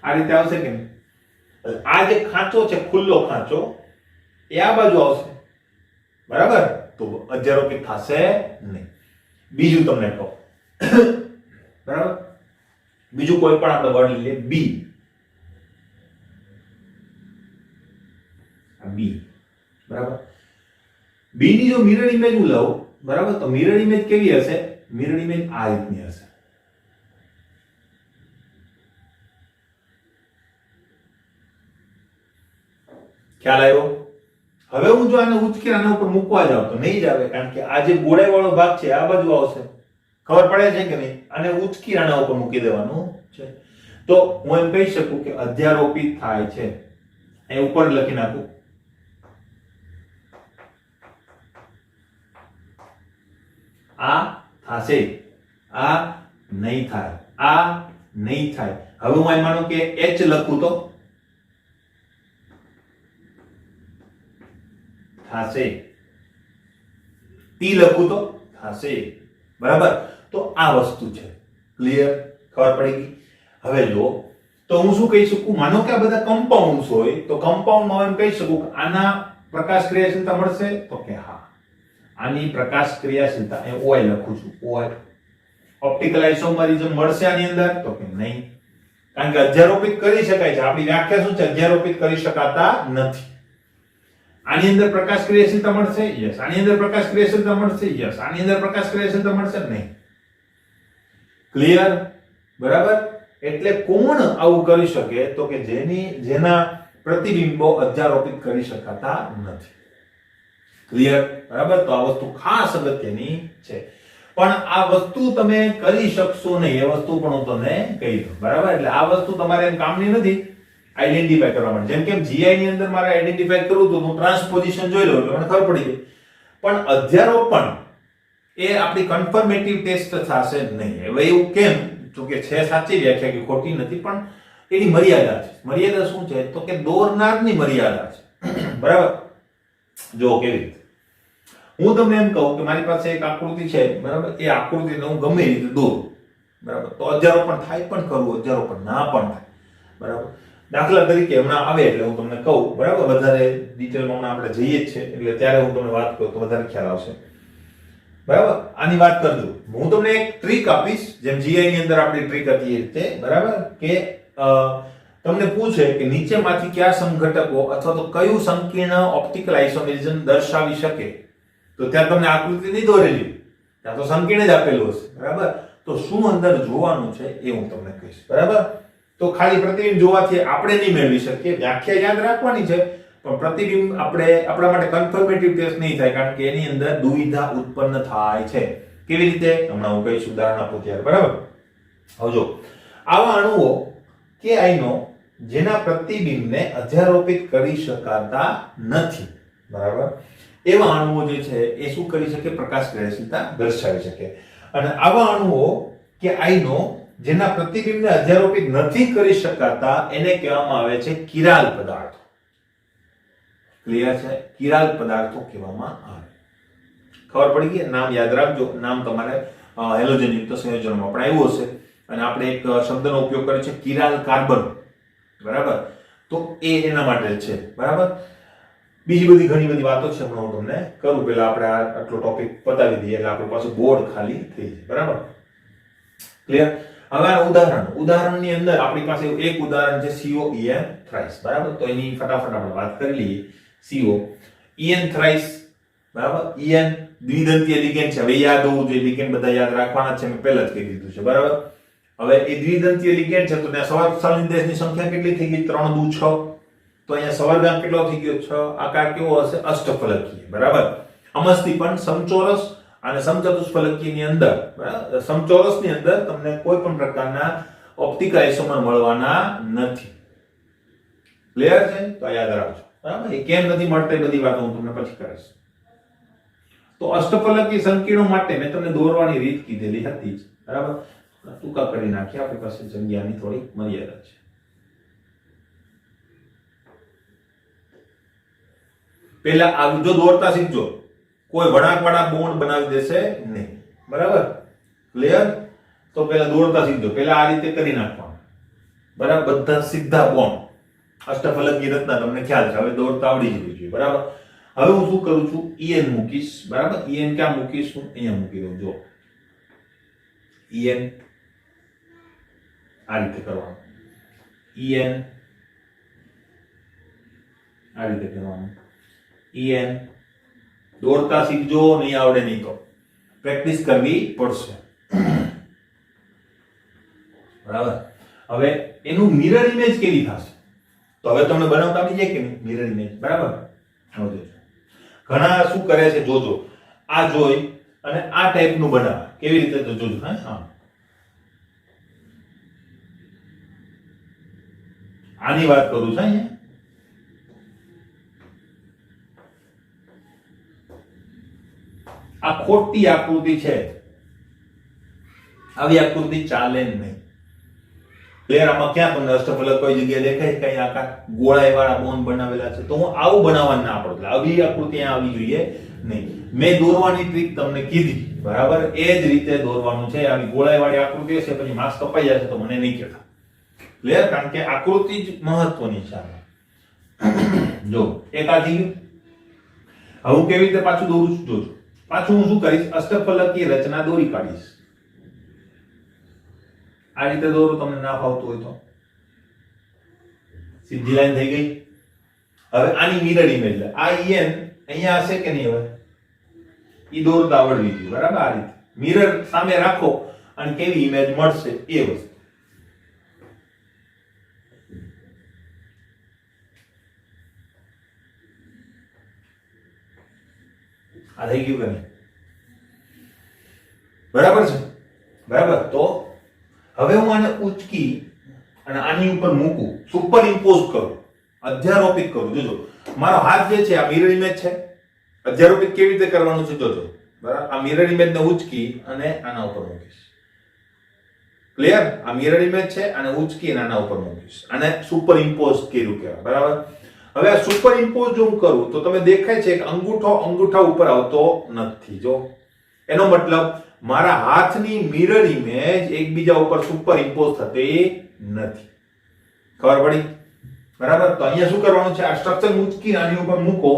આ રીતે આવશે કે નહીં? આ જે ખાંચો છે, ખુલ્લો ખાંચો, એ આ બાજુ આવશે, બરાબર? તો અધ્યારોપિત થશે નહીં. બીજું તમને કહો, બરાબર? બીજું કોઈ પણ આપણે વર્ડ લઈએ, બી. બી, બરાબર? બી ની જો મિરર ઇમેજ હું લઉં, બરાબર. તો મિરર ઇમેજ કેવી હશે? મિરર ઇમેજ આ રીતની હશે. ખ્યાલ આવ્યો? હવે હું જો આને ઉચકી આના ઉપર મૂકવા જાઉં તો નહીં જ આવે, કારણ કે આ જે ગોળાઈ વાળો ભાગ છે આ બાજુ આવશે. ખબર પડે છે કે નહીં? આને ઉચકી આના ઉપર મૂકી દેવાનું છે. તો હું એમ કહી શકું કે અધ્યારોપિત થાય છે. એ ઉપર લખી નાખું. આ થશે, આ નહીં થાય, આ નહીં થાય. હવે હું એમ માનું કે h લખું તો થશે, t લખું તો થશે. બરાબર. તો આ વસ્તુ છે. ક્લિયર? ખબર પડી ગઈ? હવે જો તો હું શું કહી શકું? માનો કે આ બધા કમ્પાઉન્ડ્સ હોય તો કમ્પાઉન્ડમાં એમ કહી શકું કે આના પ્રકાશ ક્રિયાશીલતા મળશે તો કે હા. આની પ્રકાશ ક્રિયાશીલતા એ OI લખું છું, OI. ઓપ્ટિકલ આઇસોમરિઝમ મળશે આની અંદર તો કે નહીં, કારણ કે અધ્યારોપિત કરી શકાય છે. આપણી વ્યાખ્યા શું છે? અધ્યારોપિત કરી શકાતા નથી. આની અંદર પ્રકાશ ક્રિયાશીલતા મળશે? યસ. આની અંદર પ્રકાશ ક્રિયાશીલતા મળશે? યસ. આની અંદર પ્રકાશ ક્રિયાશીલતા મળશે? નહીં. ક્લિયર? બરાબર. એટલે કોણ આવું કરી શકે? તો કે જેના પ્રતિબિંબો અધ્યારોપિત કરી શકાતા નથી. ક્લિયર? બરાબર. તો આ વસ્તુ ખાસ અગત્યની છે. પણ આ વસ્તુ તમે કરી શકશો નહીં, એ વસ્તુ પણ હું તમને કહી દઉં. બરાબર. એટલે આ વસ્તુ તમારે એમ કામની નથી આઈડેન્ટિફાય કરવા માટે. જેમ કે જીઆઈ ની અંદર મારે આઈડેન્ટિફાય કરવું તો હું ટ્રાન્સપોઝિશન જોઈ લઉં એટલે મને ખબર પડી ગઈ. પણ અધ્યારોપણ એ આપણી કન્ફર્મેટિવ ટેસ્ટ થશે નહીં. હવે એવું કેમ? તો કે છે સાચી વ્યાખ્યા કે ખોટી નથી, પણ એની મર્યાદા છે. મર્યાદા શું છે? તો કે દોરનારની મર્યાદા છે. બરાબર. જો કેવી રીતે હું તમને એમ કહું કે મારી પાસે એક આકૃતિ છે, બરાબર. એ આકૃતિને હું ગમે રીતે દોરું, બરાબર, તો અધ્યારોપણ થાય પણ ખરું, અધ્યારોપણ ના પણ થાય. બરાબર. દાખલા તરીકે હમણાં આવે એટલે હું તમને કહું, બરાબર. વધારે ડિટેલમાં હમણાં આપણે જઈએ જ છે એટલે ત્યારે હું તમને વાત કરું તો વધારે ખ્યાલ આવશે. બરાબર. આની વાત કરજો. હું તમને એક ટ્રીક આપીશ, જેમ જીઆઈ ની અંદર આપણી ટ્રીક હતી એ રીતે. બરાબર. કે તમને પૂછે કે નીચેમાંથી કયા સમઘટકો અથવા તો કયું સંકીર્ણ ઓપ્ટિકલ આઇસોમેરિઝમ દર્શાવી શકે, તો ત્યાં તમને આકૃતિ નહીં દોરેલી, ત્યાં તો સંકીર્ણ જ આપેલું હશે. બરાબર. તો શું અંદર જોવાનું છે એ હું તમને કહીશ. બરાબર. તો ખાલી પ્રતિબિંબ જોવાથી આપણે નહીં મેળવી શકીએ. વ્યાખ્યા યાદ રાખવાની છે, પણ પ્રતિબિંબ આપણા માટે કન્ફર્મેટિવ ટેસ્ટ નહીં થાય, કારણ કે એની અંદર દુવિધા ઉત્પન્ન થાય છે. કેવી રીતે? હમણાં હું કહીશ, ઉદાહરણ આપું ત્યારે. બરાબર. હવે જો આવા અણુઓ કે આયનો જેના પ્રતિબિંબને અધ્યારોપિત કરી શકાતા નથી, બરાબર, એવા અણુઓ જે છે એ શું કરી શકે? પ્રકાશ ક્રિયાશીલતા દર્શાવી શકે. અને આવા અણુઓ કે આયનો જેના પ્રતિબિંબને અધ્યારોપિત નથી કરી શકાતા એને કહેવામાં આવે છે કિરાલ પદાર્થો. ક્લિયર છે? કિરાલ પદાર્થો કહેવામાં આવે. ખબર પડી ગઈ? નામ યાદ રાખજો. નામ તમારે હેલોજન યુક્ત સંયોજનમાં પણ આવ્યું હશે. અને આપણે એક શબ્દનો ઉપયોગ કર્યો છે કિરાલ કાર્બન. બરાબર. તો એ એના માટે છે. બરાબર. બીજી બધી ઘણી બધી વાતો છે, હમણાં હું તમને કરું. પહેલા આપણે આટલો ટોપિક પતાવી દઈએ એટલે આપણું પાછું બોર્ડ ખાલી થઈ જાય. બરાબર. ક્લિયર? હવે ઉદાહરણની અંદર આપણી પાસે એક ઉદાહરણ છે COEN થ્રાઇસ. બરાબર. તો એની ફટાફટ આપણે વાત કરી લઈએ. CO EN thrice. બરાબર. EN દ્વિદંતીય લિગેન્ડ છે. હવે યાદ હોવું જોઈએ, લિગેન્ડ બધા યાદ રાખવાના છે, મેં પહેલા જ કહી દીધું છે. બરાબર. હવે એ દ્વિદંતીય લિગેન્ડ છે તો ત્યાં સહસંલિંદેશની સંખ્યા કેટલી થઈ ગઈ? 3 દુ 6. તો અહીંયા સવર્ગાંક કેટલો થઈ ગયો? 6. આકાર કેવો હશે? અષ્ટફલકીય. બરાબર. અમસ્તી પણ સમચોરસ અને સમચતુષ્ફલકીયની અંદર, બરાબર, સમચોરસની અંદર તમને કોઈ પણ પ્રકારના ઓપ્ટિકલ આઇસોમર મળવાના નથી. ક્લિયર છે? તો યાદ રાખજો. બરાબર. એ કેમ નથી મળતા એ બધી વાતો હું તમને પછી કરીશ. તો અષ્ટફલકીય સંકીર્ણો માટે મેં તમને દોરવાની રીત કીધેલી હતી જ. બરાબર. ટૂંકા કરી નાખીએ, આપણી પાસે જગ્યાની થોડી મર્યાદા છે. પહેલા આ જો દોરતા શીખજો, કોઈ વળાંકવાળા બોન્ડ બનાવી દેશે નહીં. બરાબર. ક્લિયર? તો પહેલા દોરતા શીખજો. પહેલા આ રીતે કરી નાખવાનું. બરાબર. બધા સીધા બોન્ડ, અષ્ટફલકીય રચના તમને ખ્યાલ છે. હવે દોરતા આવડી જવું જોઈએ. બરાબર. હવે હું શું કરું છું? EN મૂકીશ. બરાબર. EN ક્યાં મૂકીશ? હું અહીંયા મૂકી દઉં. જો EN આ રીતે કરવાનું. EN આ રીતે કરવાનું. EN દોરતા શીખજો, નહીં આવડે નહીં તો. પ્રેક્ટિસ કરવી પડશે. બરાબર. હવે એનું મિરર ઇમેજ કેવી થશે? તો હવે તમને બનાવતા આવડી જાય કે નહીં મિરર ઇમેજ? બરાબર. હવે ઘણા શું કરે છે જોજો, આ જોઈ અને આ ટાઈપનું બનાવે. કેવી રીતે તો જોજો. હા, આની વાત કરું છું અહીંયા. આ ખોટી આકૃતિ છે, આવી આકૃતિ ચાલે નહીં. ક્લિયર? આમાં ક્યાં તમને અષ્ટફલક કોઈ જગ્યાએ દેખાય? કઈ આકાર ગોળાઈ વાળા બોન બનાવેલા છે, તો હું આવું બનાવવા ના પડે. આવી આકૃતિ અહીંયા આવી જોઈએ નહીં. મેં દોરવાની ટ્રીક તમને કીધી, બરાબર? એ જ રીતે દોરવાનું છે. આવી ગોળાઈ વાળી આકૃતિ હશે પછી માર્ક્સ કપાઈ જશે તો મને નહીં કહેતા. ક્લિયર? કારણ કે આકૃતિ જ મહત્વની છે. જો એક આ થઈ ગયું. હવે હું કેવી રીતે પાછું દોરું છું જોજો. પાછું હું શું કરીશ? અષ્ટફલકીય રચના દોરી કાઢીશ. આ રીતે દોરો. તમને ના ફાવતું હોય તો સીધી લાઈન થઈ ગઈ. હવે આની મિરર ઇમેજ લે. આ en અહીંયા હશે કે નહીં? હવે ઈ દોરતા આવડવી જોઈએ. બરાબર? આ રીતે મિરર સામે રાખો અને કેવી ઇમેજ મળશે એ વસ્તુ. આ થઈ ગયું કે નહીં? બરાબર છે. બરાબર. તો હવે હું આને ઉચકી અને આની ઉપર મૂકું, સુપર ઇમ્પોઝ કરું, અધ્યારોપિત કરું. જોજો મારો હાથ જે છે આ મિરર ઇમેજ છે. અધ્યારોપિત કેવી રીતે કરવાનું છે જોજો. બરાબર? આ મિરર ઇમેજને ઉચકી અને આના ઉપર મૂકીશ. ક્લિયર? આ મિરર ઇમેજ છે અને ઉચકી અને આના ઉપર મૂકીશ. આને સુપર ઇમ્પોઝ કર્યું કહેવાય. બરાબર? હવે આ સુપર ઇમ્પોઝ જો હું કરું તો તમે દેખાય છે કે અંગૂઠા ઉપર આવતો નથી. જો એનો મતલબ મારા હાથની મિરર ઇમેજ એકબીજા ઉપર સુપર ઇમ્પોઝ થતી નથી. ખબર પડી? બરાબર. તો અહીંયા શું કરવાનું છે? આ સ્ટ્રક્ચર મૂકી આની ઉપર મૂકો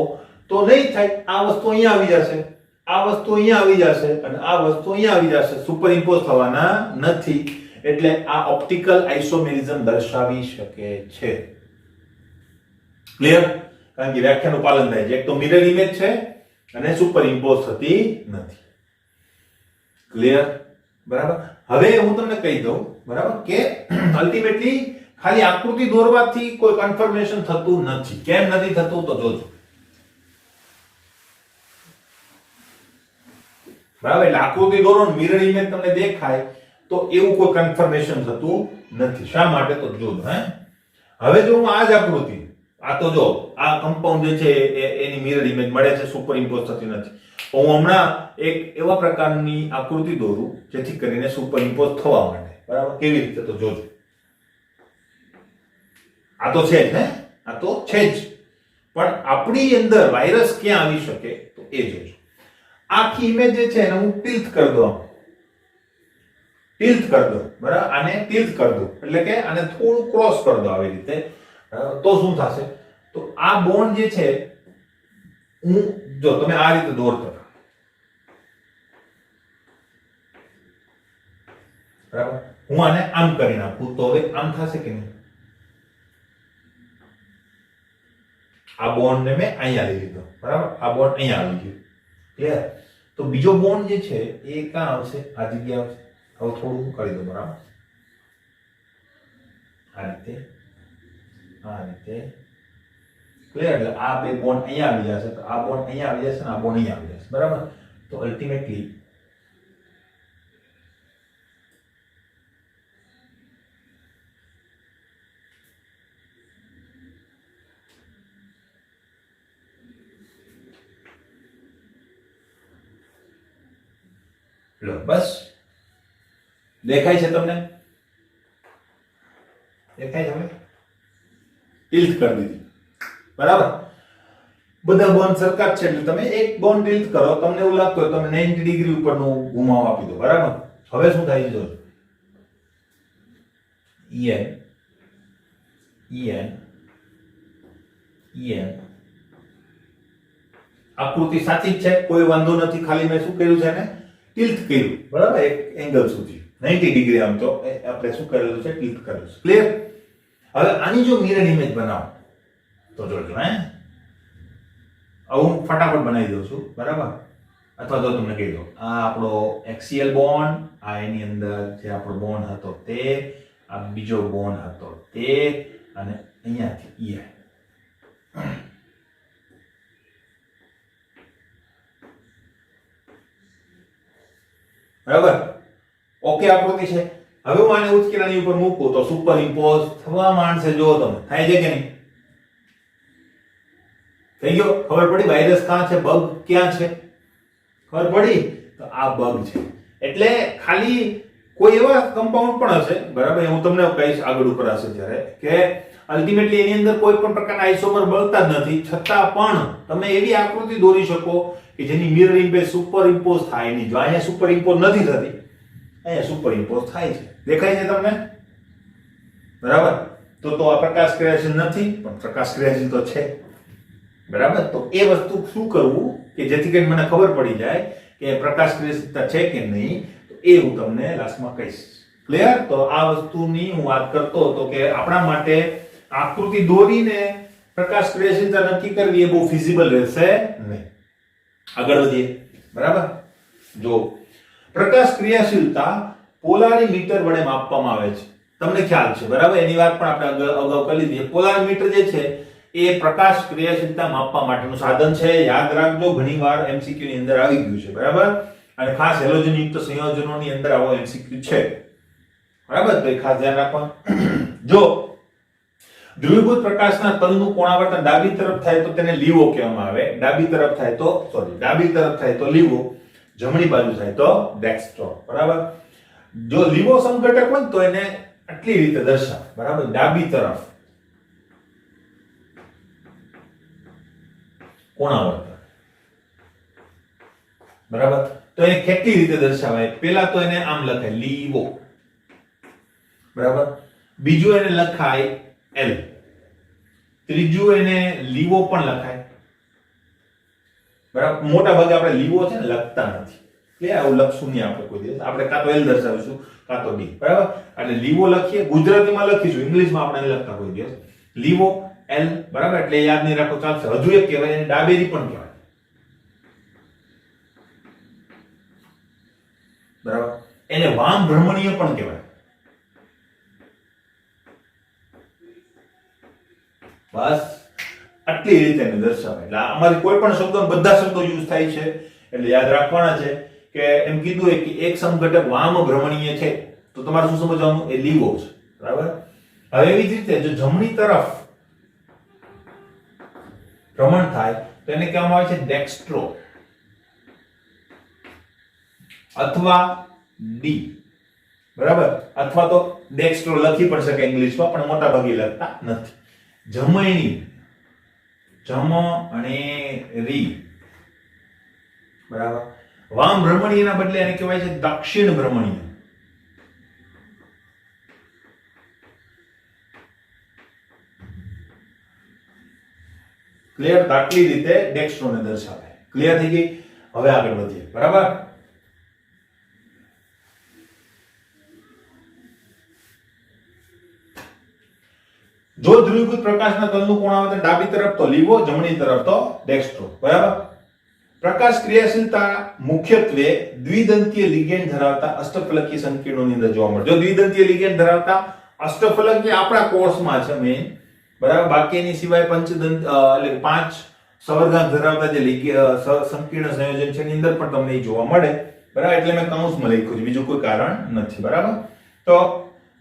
તો નહીં થાય. આ વસ્તુ અહીંયા આવી જશે, આ વસ્તુ અહીંયા આવી જશે અને આ વસ્તુ અહીંયા આવી જશે. સુપર ઇમ્પોઝ થવાના નથી. એટલે આ ઓપ્ટિકલ આઇસોમેરિઝમ દર્શાવી શકે છે. ક્લિયર? કારણ કે વ્યાખ્યાનું પાલન થાય છે. એક તો મિરર ઇમેજ છે અને સુપર ઇમ્પોઝ થતી નથી. ક્લિયર? બરાબર. હવે હું તમને કહી દઉં, બરાબર, કે અલ્ટિમેટલી ખાલી આકૃતિ દોરવાથી કોઈ કન્ફર્મેશન થતું નથી. કેમ નથી થતું તો જોજો. બરાબર? એટલે આકૃતિ દોરો ને મિરર ઇમેજ તમને દેખાય તો એવું કોઈ કન્ફર્મેશન થતું નથી. શા માટે તો જોજો. હવે જો હું આ જ આકૃતિ, આ તો જો આ કમ્પાઉન્ડ જે છે એની મિરર ઇમેજ મળે છે, સુપર ઇમ્પોઝ થતી નથી. હું હમણાં એક એવા પ્રકારની આકૃતિ દોરું જેથી કરીને સુપર ઇમ્પોઝ થવા માટે. બરાબર? કેવી રીતે તો જોજો. આ તો છે જ, આ તો છે જ, પણ આપણી અંદર વાયરસ ક્યાં આવી શકે તો એ જોજો. આખી ઇમેજ જે છે એને હું ટિલ્ટ કરી દઉં. ટિલ્ટ કરી દો. બરાબર? આને ટિલ્ટ કરી દો એટલે કે આને થોડું ક્રોસ કરી દો આવી રીતે. તો શું થશે? તો આ બોન્ડ જે છે હું જો તમે આ રીતે દોરતા, બરાબર, હું આને આમ કરી નાખું તો હવે આમ થશે કે નહીં? આ બોન્ડ ને મેં અહીંયા લઈ લીધો. બરાબર? આ બોન્ડ અહીંયા આવી ગયો. ક્લિયર? તો બીજો બોન્ડ જે છે એ ક્યાં આવશે? આ જગ્યા આવશે. હવે થોડું કરી દો. બરાબર? આ રીતે, આ રીતે. ક્લિયર? એટલે આ બે બોન્ડ અહીંયા આવી જશે તો આ બોન્ડ અહીંયા આવી જશે અને આ બોન્ડ અહીંયા આવી જશે. બરાબર? તો અલ્ટિમેટલી લો બસ દેખાય છે તમને? દેખાય છે? હવે ટિલ્ટ કરી દીધી. બરાબર? બધા બોન્ડ સરખા જ છે એટલે તમે એક બોન્ડ ટિલ્ટ કરો, તમને એવું લાગતું હોય તમે 90 ડિગ્રી ઉપરનું ઘુમાવ આપી દો. બરાબર? હવે શું થાય છે જો en આકૃતિ સાચી જ છે, કોઈ વાંધો નથી. ખાલી મેં શું કર્યું છે ને ટિલ્ટ કર્યું. બરાબર? એક એંગલ સુધી 90 ડિગ્રી આમ તો આપણે શું કરેલું છે? ટિલ્ટ કરેલું છે. ક્લિયર? હવે આની જો મિરર ઇમેજ બનાવો તો જોજો. હું ફટાફટ બનાવી દઉં છું. બરાબર? અથવા તો તમને કહી દો આ આપણો એક્સિયલ બોન્ડ, આ એની અંદર જે આપણો બોન્ડ હતો તે, આ બીજો બોન્ડ હતો તે, અને અહીંયાથી EI. બરાબર, ઓકે આકૃતિ છે. હવે હું આને ઉચકીને ઉપર મૂકું તો સુપર ઇમ્પોઝ થવા માંડશે. જો તમે થાય છે કે નહીં? થઈ ગયો? ખબર પડી વાયરસ ક્યાં છે, બગ ક્યાં છે? ખબર પડી? તો આ બગ છે. એટલે ખાલી કોઈ એવા કમ્પાઉન્ડ પણ હશે, બરાબર, હું તમને કહીશ આગળ ઉપર હશે ત્યારે, કે અલ્ટિમેટલી એની અંદર કોઈ પણ પ્રકારના આઇસોમર બળતા જ નથી, છતાં પણ તમે એવી આકૃતિ દોરી શકો કે જેની મિરર ઇમેજ સુપર ઇમ્પોઝ થાય નહીં. જો અહીંયા સુપર ઇમ્પોઝ નથી થતી, અહીંયા સુપર ઇમ્પોઝ થાય છે. દેખાય છે તમને? બરાબર, તો આ પ્રકાશ ક્રિયાશીલ નથી, પણ પ્રકાશ ક્રિયાશીલ તો છે. બરાબર, તો એ વસ્તુ શું કરવું કે જેથી કરીને મને ખબર પડી જાય કે પ્રકાશ ક્રિયાશીલતા છે કે નહીં, તો એ હું તમને લાસ્ટમાં કહીશ. ક્લિયર? તો આ વસ્તુની હું વાત કરતો હતો કે આપણા માટે આકૃતિ દોરીને પ્રકાશ ક્રિયાશીલતા નક્કી કરવી એ બહુ ફિઝિબલ રહેશે નહીં. આગળ વધીએ. બરાબર, જો પ્રકાશ ક્રિયાશીલતા પોલારીમીટર વડે માપવામાં આવે છે. તમને ખ્યાલ છે, બરાબર, એની વાત પણ આપણે અગાઉ કરી લીધી. પોલારીમીટર જે છે એ પ્રકાશ ક્રિયાશીલતા માપવા માટેનું સાધન છે. યાદ રાખજો, ઘણીવાર MCQ ની અંદર આવી ગયું છે. બરાબર, અને ખાસ હેલોજન યુક્ત સંયોજનોની અંદર આવો MCQ છે. બરાબર, તો એ ખાસ ધ્યાન રાખવાનું. જો ધ્રુવીભૂત પ્રકાશના તલનું કોણાવર્તન ડાબી તરફ થાય તો તેને લીવો કહેવામાં આવે. ડાબી તરફ થાય તો લીવો, જમણી બાજુ થાય તો ડેક્સ્ટ્રો. બરાબર, જો લીવો સમઘટક હોય તો એને આટલી રીતે દર્શાવે. બરાબર, ડાબી તરફ કોણાવર્તન. બરાબર, તો એને કેટલી રીતે દર્શાવાય? પહેલા તો એને આમ લખાય લીવો. બરાબર, બીજું એને લખાય L, ત્રીજું એને લીવો પણ લખાય. બરાબર, મોટા ભાગે આપણે લીવો છે ને લખતા નથી, કે આવું લખશું નહીં આપણે કોઈ દિવસ. આપણે કાં તો L દર્શાવીશું કાં તો D. બરાબર, એટલે લીવો લખીએ, ગુજરાતીમાં લખીશું, ઇંગ્લિશમાં આપણે લખતા કોઈ દિવસ લીવો L. બરાબર, એટલે યાદ નહીં રાખો ચાલશે. હજુ એક કહેવાય એને ડાબેરી પણ કહેવાય. બરાબર, એને વામ ભ્રમણીય પણ કહેવાય. બસ આટલી રીતે એને દર્શાવાય. એટલે અમારી કોઈ પણ શબ્દો, બધા શબ્દો યુઝ થાય છે એટલે યાદ રાખવાના છે કે એમ કીધું કે એક સમઘટક વામ ભ્રમણીય છે તો તમારે શું સમજવાનું? એ લીવો છે. બરાબર, હવે એવી જ રીતે જો જમણી તરફ ભ્રમણ થાય તો એને કહેવામાં આવે છે ડેક્સ્ટ્રો અથવા ડી. બરાબર, અથવા તો ડેક્સ્ટ્રો લખી પણ શકાય ઇંગ્લિશમાં, પણ મોટા ભાગે લખતા નથી. જમણી, જમણેરી. બરાબર, વામ ભ્રમણીયના બદલે એને કહેવાય છે દક્ષિણ ભ્રમણીય. ક્લિયર? આટલી રીતે ડેક્સ્ટ્રોને દર્શાવે. ક્લિયર થઈ ગઈ? હવે આગળ વધીએ. બરાબર, જો ધ્રુવીભૂત પ્રકાશના તલનું કોણાવર્તન ડાબી તરફ તો લીવો, જમણી તરફ તો ડેક્સ્ટ્રો. બરાબર, પ્રકાશ ક્રિયાશીલતા મુખ્યત્વે દ્વિદંતીય લિગેન્ડ ધરાવતા અષ્ટફલકીય સંકીર્ણોની અંદર જોવા મળે. જો દ્વિદંતીય લિગેન્ડ ધરાવતા અષ્ટફલકીય આપણા કોર્સમાં છે મેઈન. બરાબર, બાકીની સિવાય પંચદંત એટલે 5 સવર્ગાંક ધરાવતા જે સંકીર્ણ સંયોજન છે એની અંદર પણ તમને એ જોવા મળે. બરાબર, એટલે મેં કૌંસમાં લખ્યું છે, બીજું કોઈ કારણ નથી. બરાબર, તો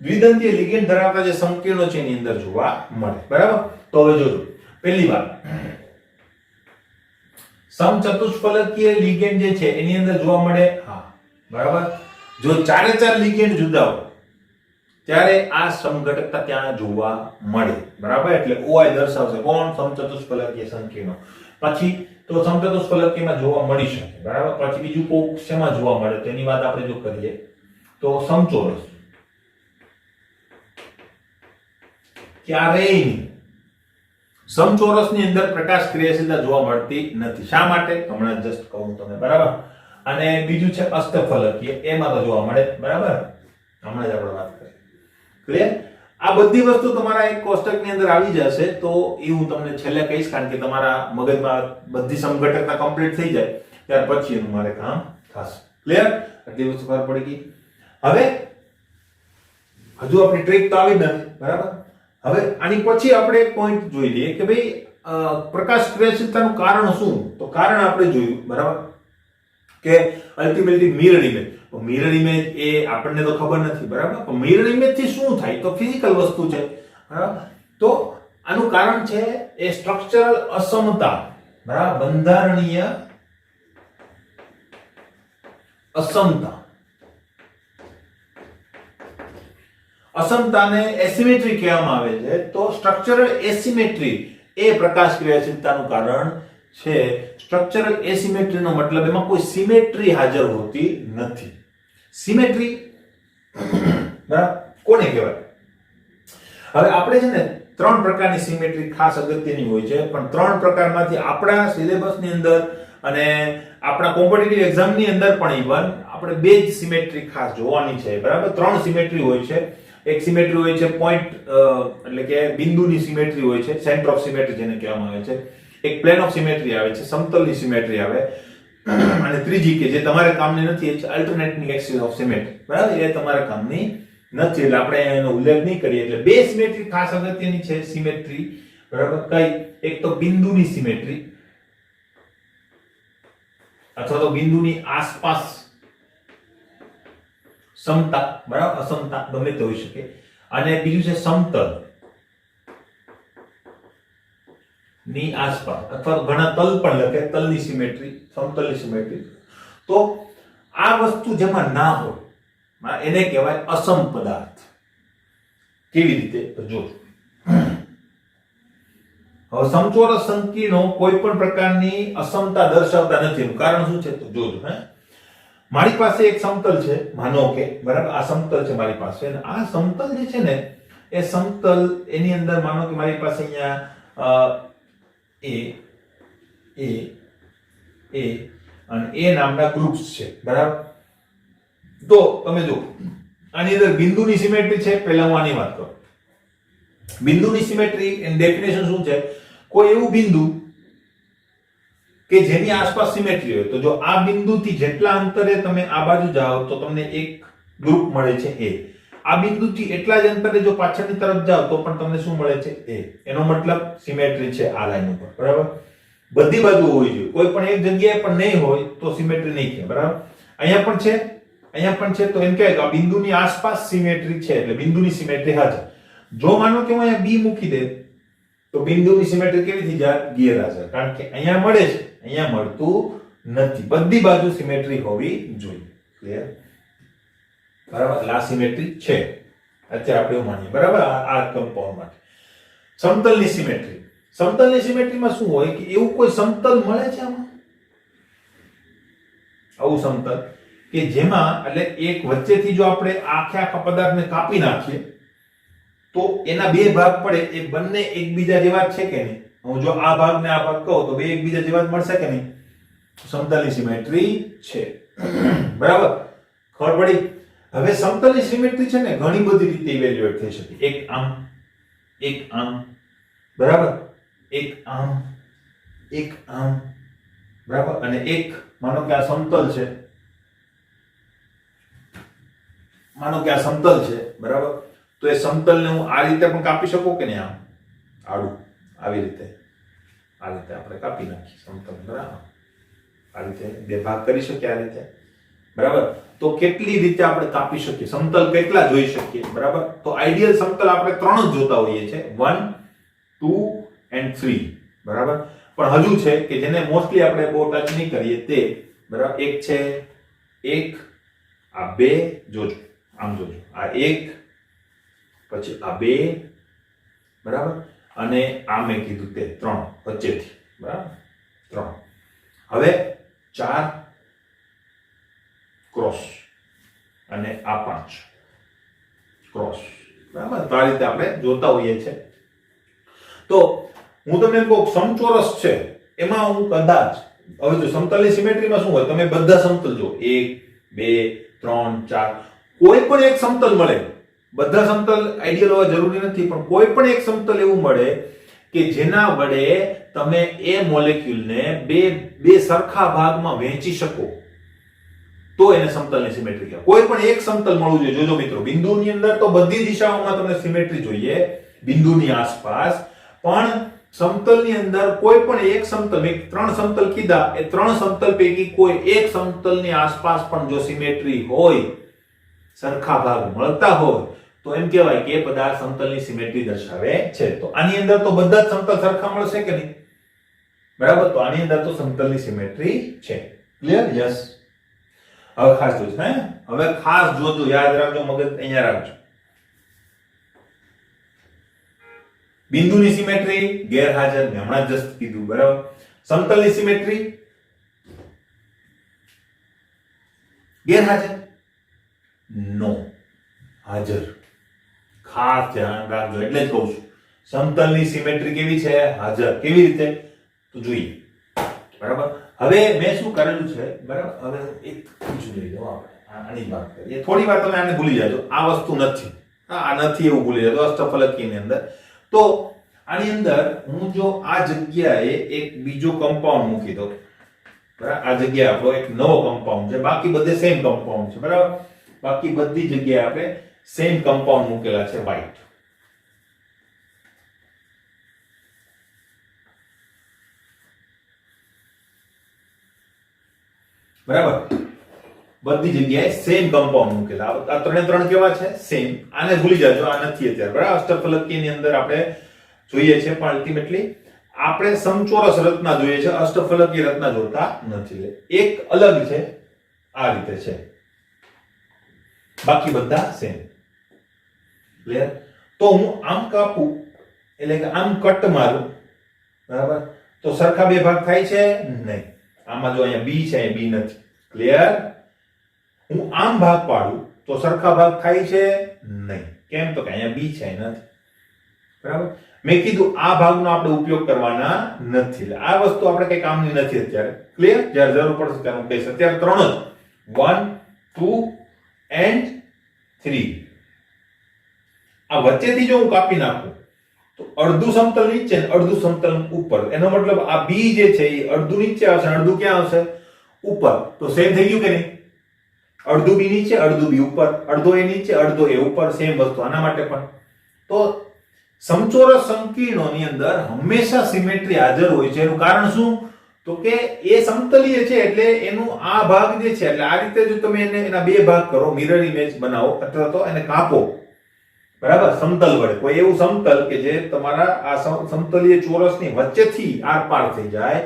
દ્વિદંતીય લિગેન્ડ ધરાવતા જે સંકીર્ણો છે એની અંદર જોવા મળે. બરાબર, તો હવે જોજો પહેલી વાત, સમચતુષ્ફલકીય લિગેન્ડ જે છે એની અંદર જોવા મળે. હા, બરાબર, જો 4 લિગેન્ડ જુદા હોય ત્યારે આ સમઘટકતા ત્યાં જોવા મળે. બરાબર, એટલે OI દર્શાવશે કોણ? સમચતુષ્ફલકીય સંકીર્ણો. પછી તો સમચતુષ્ફલકીયમાં જોવા મળી શકે. બરાબર, પછી બીજું કોક શેમાં જોવા મળે તો એની વાત આપણે જો કરીએ તો સમચોરસ. ક્યારેય નહીં સમચોરસની અંદર પ્રકાશ ક્રિયાશીલતા જોવા મળતી નથી. શા માટે? હમણાં જસ્ટ કહું તમને. બરાબર, અને બીજું છે અષ્ટફલકીય, એમાં તો જોવા મળે. બરાબર, હમણાં જ આપણે વાત કરી. ક્લિયર? આ બધી વસ્તુ તમારા એક કોષ્ટકની અંદર આવી જશે તો એ હું તમને છેલ્લે કહીશ, કારણ કે તમારા મગજમાં બધી સમઘટકતા કમ્પ્લીટ થઈ જાય ત્યાર પછી એનું મારે કામ થશે. ક્લિયર? આટલી વસ્તુ ખબર પડી ગઈ. હવે હજુ આપણી ટ્રીક તો આવી નથી, બરાબર? હવે આની પછી આપણે એક પોઈન્ટ જોઈ લઈએ કે ભાઈ પ્રકાશ ક્રિયાશીલતાનું કારણ શું? તો કારણ આપણે જોયું, બરાબર, કે અલ્ટિમેટલી મિરર ઇમેજ. તો મિરર ઇમેજ એ આપણને તો ખબર નથી, બરાબર, પણ મિરર ઇમેજ થી શું થાય? તો ફિઝિકલ વસ્તુ છે, બરાબર. તો આનું કારણ છે એ સ્ટ્રક્ચરલ અસમતા, બરાબર, બંધારણીય અસમતા. અસમતાને એસિમેટ્રી કહેવામાં આવે છે. તો સ્ટ્રક્ચરલ એસિમેટ્રી એ પ્રકાશ ક્રિયાશીલતાનું કારણ છે. સ્ટ્રક્ચરલ એસિમેટ્રીનો મતલબ એમાં કોઈ સિમેટ્રી હાજર હોતી નથી. સિમેટ્રી, બરાબર, કોને કહેવાય? હવે આપણે છે ને 3 પ્રકારની સિમેટ્રી ખાસ અગત્યની હોય છે, પણ 3 પ્રકારમાંથી આપણા સિલેબસની અંદર અને આપણા કોમ્પિટિટિવ એક્ઝામની અંદર પણ ઇવન આપણે 2 જ સિમેટ્રી ખાસ જોવાની છે, બરાબર. 3 સિમેટ્રી હોય છે. એક સિમેટ્રી હોય છે પોઈન્ટ, એટલે કે બિંદુની સિમેટ્રી હોય છે, સેન્ટર ઓફ સિમેટ્રી જેને કહેવામાં આવે છે. એક પ્લેન ઓફ સિમેટ્રી આવે છે, સમતલની સિમેટ્રી આવે. અને ત્રીજી કે જે તમારે કામની નથી એ છે અલ્ટરનેટિંગ એક્સિસ ઓફ સિમેટ્રી, બરાબર. એ તમારે કામની નથી એટલે આપણે એનો ઉલ્લેખ નહીં કરીએ. એટલે 2 સિમેટ્રી ખાસ અગત્યની છે સિમેટ્રી, બરાબર. કઈ? એક તો બિંદુની સિમેટ્રી અથવા તો બિંદુની આસપાસ સમતા, બરાબર, અસમતા ગમે તે હોઈ શકે. અને બીજું છે સમતલ ની આસપાસ, અથવા ઘણા તલ પણ લખે, તલની સિમેટ્રી, સમતલની સિમેટ્રી. તો આ વસ્તુ જેમાં ના હોય એને કહેવાય અસમ પદાર્થ. કેવી રીતે? જો હવે સમચોરસ સંકીર્ણો કોઈ પણ પ્રકારની અસમતા દર્શાવતા નથી. એનું કારણ શું છે? તો જોજો. મારી પાસે એક સમતલ છે, માનો કે, બરાબર, આ સમતલ છે મારી પાસે, અને આ સમતલ જે છે ને એ સમતલ એની અંદર માનો કે મારી પાસે અહીંયા એ અને એ નામના ગ્રુપ્સ છે, બરાબર. તો તમે જો આની અંદર બિંદુની સિમેટ્રી છે. પહેલા હું આની વાત કરું. બિંદુની સિમેટ્રી એની ડેફિનેશન શું છે? કોઈ એવું બિંદુ કે જેની આસપાસ સિમેટ્રી હોય. તો જો આ બિંદુથી જેટલા અંતરે તમે આ બાજુ જાઓ તો તમને એક ગ્રુપ મળે છે એ. આ બિંદુથી એટલા જ અંતરે જો પાછળની તરફ જાઓ તો પણ તમને શું મળે છે? એ. એનો મતલબ સિમેટ્રી છે આ લાઈન ઉપર, બરાબર. બધી બાજુ હોવી જોઈએ, કોઈ પણ એક જગ્યાએ પણ નહીં હોય તો સિમેટ્રી નહીં કહેવાય, બરાબર. અહીંયા પણ છે, અહીંયા પણ છે, તો એમ કહેવાય કે આ બિંદુની આસપાસ સિમેટ્રી છે એટલે બિંદુની સિમેટ્રી હાજર. જો માનો કે હું અહીંયા બી મૂકી દે તો બિંદુની સિમેટ્રી કેવી થઈ જાય? ગેરહાજર. કારણ કે અહીંયા મળે છે, અહીંયા મળતું નથી. બધી બાજુ સિમેટ્રી હોવી જોઈએ. ક્લિયર? બરાબર. એટલે આ સિમેટ્રી છે અત્યારે આપણે માનીએ, બરાબર, આ કમ્પાઉન્ડ માટે. સમતલની સિમેટ્રી. સમતલની સિમેટ્રીમાં શું હોય કે એવું કોઈ સમતલ મળે છે આમાં, આવું સમતલ કે જેમાં એટલે એક વચ્ચેથી જો આપણે આખા પદાર્થને કાપી નાખીએ તો એના 2 ભાગ પડે, એ બંને એકબીજા જેવા છે કે નહીં? હું જો આ ભાગ ને આ ભાગ કહું તો 2 એકબીજા જેવા જ મળશે કે નહીં? સમતલની સિમેટ્રી છે, બરાબર. ખબર પડી? હવે સમતલની સિમેટ્રી છે ને ઘણી બધી રીતે ઇવેલ્યુએટ થઈ શકે. એક આમ, બરાબર, એક આમ, બરાબર, અને એક માનો કે આ સમતલ છે, માનો કે આ સમતલ છે, બરાબર. તો એ સમતલને હું આ રીતે પણ કાપી શકું કે નહીં? આમ આડું આવી રીતે, આ રીતે આપણે કાપી નાખીએ સમતલ, બરાબર. આ રીતે 2 ભાગ કરી શકીએ આ રીતે, બરાબર. તો કેટલી રીતે આપણે કાપી શકીએ? સમતલ કેટલા જોઈ શકીએ? બરાબર. તો આઈડિયલ સમતલ આપણે 3 જ જોતા હોઈએ છીએ, 1, 2 and 3, બરાબર. પણ હજુ છે કે જેને મોસ્ટલી આપણે બહુ ટચ નહીં કરીએ તે, બરાબર. એક છે, એક, આ 2, જોજો, આમ જોજો, આ 1, પછી આ 2, બરાબર, અને આ મેં કીધું તે 3 વચ્ચેથી, બરાબર, 3. હવે 4 ક્રોસ અને આ 5 ક્રોસ, બરાબર. તો આ રીતે આપણે જોતા હોઈએ છીએ. તો હું તમને કહું સમચોરસ છે એમાં હું કદાચ હવે જો સમતલની સિમેટ્રીમાં શું હોય? તમે બધા સમતલ જો 1, 2, 3, 4 કોઈ પણ એક સમતલ મળે. બધા સમતલ આઈડિયલ હોવા જરૂરી નથી, પણ કોઈ પણ એક સમતલ એવું મળે કે જેના વડે તમે એ મોલેક્યુલને બે સરખા ભાગમાં વહેંચી શકો તો એને સમતલની સિમેટ્રી કહેવાય. કોઈ પણ એક સમતલ મળવું જોઈએ. જોજો મિત્રો, બિંદુની અંદર તો બધી દિશાઓમાં તમને સિમેટ્રી જોઈએ, બિંદુની આસપાસ, પણ સમતલની અંદર કોઈ પણ એક સમતલ, મેં 3 સમતલ કીધા, એ 3 સમતલ પૈકી કોઈ એક સમતલની આસપાસ પણ જો સિમેટ્રી હોય, સરખા ભાગ મળતા હોય, તો એમ કહેવાય કે એ પદાર્થ સમતલની સિમેટ્રી દર્શાવે છે. તો આની અંદર તો બધા જ સમતલ સરખા મળશે કે નહીં? બરાબર, તો આની અંદર તો સમતલની સિમેટ્રી છે. ક્લિયર? યસ. હવે ખાસ જોજો, હવે ખાસ જોજો, યાદ રાખજો, મગજ અહીંયા રાખજો. બિંદુની સિમેટ્રી ગેરહાજર, મેં હમણાં જસ્ટ કીધું. બરાબર. સમતલની સિમેટ્રી ગેરહાજર, નો, હાજર. ખાસ ધ્યાન રાખજો, એટલે જ કહું છું સમતલની સિમેટ્રી કેવી છે? હાજર. કેવી રીતે? તો જોઈએ. બરાબર. હવે મેં શું કરેલું છે? બરાબર, હવે એક બીજું લઈ લો આપણે, આની વાત કરીએ. થોડી વાર તમે આને ભૂલી જાજો, આ વસ્તુ નથી, આ નથી એવું ભૂલી જાજો અષ્ટફલકીની અંદર. તો આની અંદર હું જો આ જગ્યાએ એક બીજો કમ્પાઉન્ડ મૂકી દઉં, બરાબર, આ જગ્યાએ આપણો એક નવો કમ્પાઉન્ડ છે, બાકી બધે સેમ કમ્પાઉન્ડ છે. બરાબર, બાકી બધી જગ્યાએ આપણે સેમ કમ્પાઉન્ડ મૂકેલા છે, વ્હાઈટ. બરાબર, બધી જગ્યાએ સેમ કમ્પાઉન્ડ મૂકેલા. આ ત્રણ કેવા છે? સેમ. આને ભૂલી જાજો, આ નથી અત્યારે. બરાબર, અષ્ટફલકીની અંદર આપણે જોઈએ છે, પણ અલ્ટિમેટલી આપણે સમચોરસ રચના જોઈએ છે, અષ્ટફલકી રચના જોતા નથી. એક અલગ છે, આ રીતે છે, બાકી બધા સેમ. ક્લિયર? તો હું આમ કાપું, એટલે કે આમ કટ મારું, બરાબર, તો સરખા બે ભાગ થાય છે? નહીં. આમાં જો અહીંયા બી છે, અહીંયા બી નથી. ક્લિયર? હું આમ ભાગ પાડું તો સરખા ભાગ થાય છે? નહીં. કેમ? તો કે અહીંયા બી છે, નથી. બરાબર, મેં કીધું આ ભાગનો આપણે ઉપયોગ કરવાના નથી, એટલે આ વસ્તુ આપણે કઈ કામની નથી અત્યારે. ક્લિયર? જ્યારે જરૂર પડશે ત્યારે હું કહીશ. અત્યારે 3 જ, 1 2 and 3. આ વચ્ચેથી જો હું કાપી નાખું તો અડધું સમતલ નીચે ને અડધું સમતલ ઉપર, એનો મતલબ આ બી જે છે એ અડધું નીચે આવશે, અડધું ક્યાં આવશે? ઉપર. તો સેમ થઈ ગયું કે નહીં? અડધું બી નીચે, અડધું બી ઉપર, અડધો એ નીચે, અડધો એ ઉપર. સેમ વસ્તુ આના માટે પણ. તો સમચોરસ સંકીર્ણોની અંદર હંમેશા સિમેટ્રી હાજર હોય છે. એનું કારણ શું? તો કે એ સમતલીય છે, એટલે એનું આ ભાગ જે છે, એટલે આ રીતે જો તમે એને એના બે ભાગ કરો, મિરર ઇમેજ બનાવો અથવા તો એને કાપો, બરાબર, સમતલ વડે, કોઈ એવું સમતલ કે જે તમારા આ સમતલીય ચોરસની વચ્ચેથી આરપાર થઈ જાય,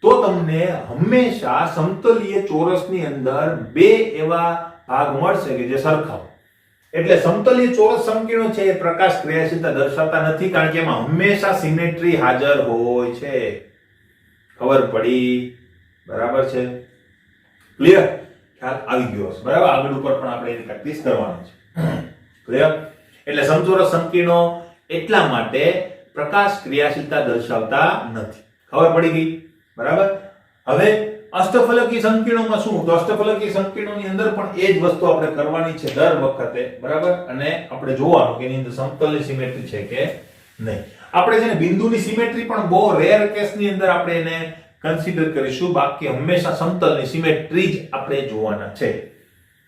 તો તમને હંમેશા સમતલીય ચોરસની અંદર બે એવા ભાગ મળશે કે જે સરખા. એટલે સમતલીય ચોરસ સંકીર્ણો છે એ પ્રકાશ ક્રિયાશીલતા દર્શાવતા નથી, કારણ કે એમાં હંમેશા સિમેટ્રી હાજર હોય છે. ખબર પડી? બરાબર છે? ક્લિયર? ખ્યાલ આવી ગયો છે? બરાબર, આગળ ઉપર પણ આપણે એની પ્રેક્ટિસ કરવાની છે. ક્લિયર? એટલે સમચોરસ સંકીર્ણો એટલા માટે પ્રકાશ ક્રિયાશીલતા દર્શાવતા નથી. ખબર પડી ગઈ? બરાબર. હવે અષ્ટફલકી સંકીર્ણોમાં શું? તો અષ્ટફલકી સંકીર્ણોની અંદર પણ એ જ વસ્તુ આપણે કરવાની છે દર વખતે. બરાબર, અને આપણે જોવાનું કે એની અંદર સમતલની સિમેટ્રી છે કે નહીં. આપણે છે ને બિંદુની સિમેટ્રી પણ બહુ રેર કેસની અંદર આપણે એને કન્સિડર કરીશું, બાકી હંમેશા સમતલની સિમેટ્રી જ આપણે જોવાના છે.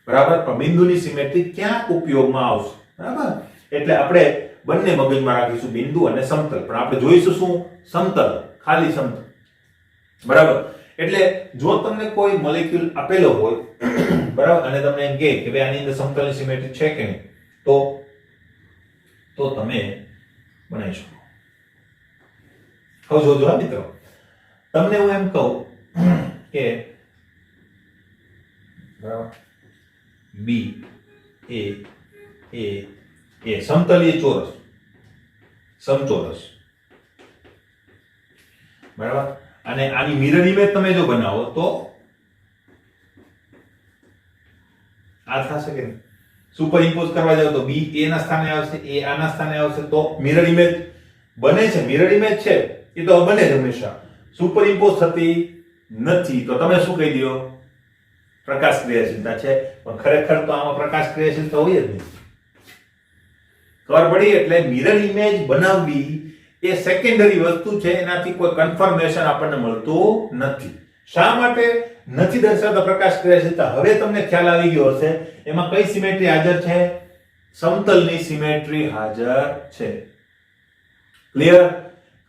બરાબર, પણ બિંદુની સિમેટ્રી ક્યાં ઉપયોગમાં આવશે? બરાબર, એટલે આપણે બંને મગજમાં રાખીશું, બિંદુ અને સમતલ. પણ આપણે જોઈશું શું? સમતલ, ખાલી સમતલ. બરાબર, એટલે જો તમને કોઈ મોલેક્યુલ આપેલો હોય, બરાબર, અને તમને એમ કહે કે ભાઈ આની અંદર સમતલની સિમેટ્રી છે કે નહીં, તો તમે બનાવી શકો. હવે જોજો હા મિત્રો, તમને હું એમ કહું કે બરાબર બી એ સમતલીય ચોરસ, સમચોરસ, બરાબર, અને આની મિરર ઇમેજ તમે જો બનાવો તો આ થશે કે સુપર ઇમ્પોઝ કરવા જાવ તો બી એ ના સ્થાને આવશે, એ આના સ્થાને આવશે, તો મિરર ઇમેજ બને છે. મિરર ઇમેજ છે એ તો બને જ હંમેશા, સુપર ઇમ્પોઝ થતી નથી. તો તમે શું કહી દો? પ્રકાશ ક્રિયાશીલતા છે. પણ ખરેખર તો આમાં પ્રકાશ ક્રિયાશીલતા હોય જ નહીં. ખબર પડી? એટલે મિરર ઇમેજ બનાવવી એ સેકન્ડરી વસ્તુ છે, એનાથી કોઈ કન્ફર્મેશન આપણને મળતું નથી. શા માટે નથી દર્શાવતા પ્રકાશ ક્રિયાશીલતા? હવે તમને ખ્યાલ આવી ગયો હશે એમાં કઈ સિમેટ્રી હાજર છે? સમતલની સિમેટ્રી હાજર છે. ક્લિયર?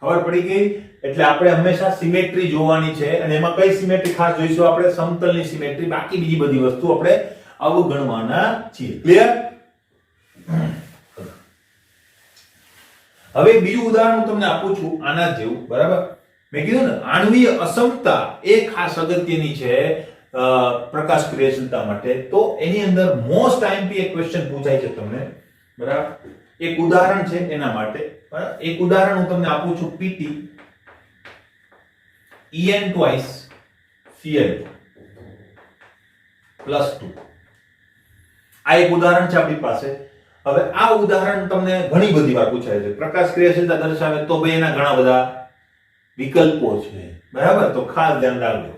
ખબર પડી ગઈ? એટલે આપણે હંમેશા સિમેટ્રી જોવાની છે અને એમાં કઈ સિમેટ્રી ખાસ જોઈશું આપણે? સમતલની સિમેટ્રી. બાકી બીજી બધી વસ્તુ આપણે અવગણવાના છીએ. ક્લિયર? હવે બીજું ઉદાહરણ હું તમને આપું છું આના જેવું. બરાબર? મેં કીધું ને આણ્વીય અસમતા એ ખાસ અગત્યની છે પ્રકાશ ક્રિયાશીલતા માટે. તો એની અંદર મોસ્ટ આઈએમપી એક ક્વેશ્ચન પૂછાય છે તમને. બરાબર? એક ઉદાહરણ છે એના માટે. બરાબર? એક ઉદાહરણ હું તમને આપું છું. PT En twice Cl2 +2. આ એક ઉદાહરણ છે આપણી પાસે. હવે આ ઉદાહરણ તમને ઘણી બધી વાર પૂછાય છે. પ્રકાશ ક્રિયાશીલતા દર્શાવે તો ભાઈ એના ઘણા બધા વિકલ્પો છે. બરાબર? તો ખાસ ધ્યાન રાખજો.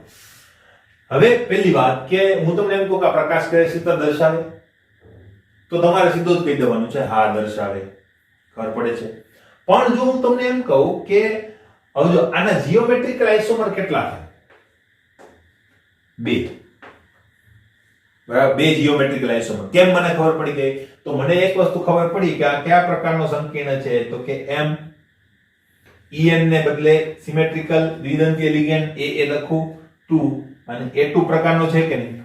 હવે પહેલી વાત કે હું તમને એમ કહું કે આ પ્રકાશ ક્રિયાશીલતા દર્શાવે તો તમારે સીધું જ કહી દેવાનું છે હા દર્શાવે. ખબર પડે છે? પણ જો હું તમને એમ કહું કે હવે જો આના જીઓમેટ્રિકલ આઇસોમર કેટલા થાય? 2. બરાબર? 2 જીઓમેટ્રિકલ આઇસોમર. કેમ મને ખબર પડી ગઈ? તો મને એક વસ્તુ ખબર પડી કે આ કયા પ્રકારનો સંકીર્ણ છે. તો કે M En ને બદલે સિમેટ્રિકલ દ્વિદંતીય લિગેન્ડ એ લખું 2 અને A2 પ્રકારનો છે કે નહીં?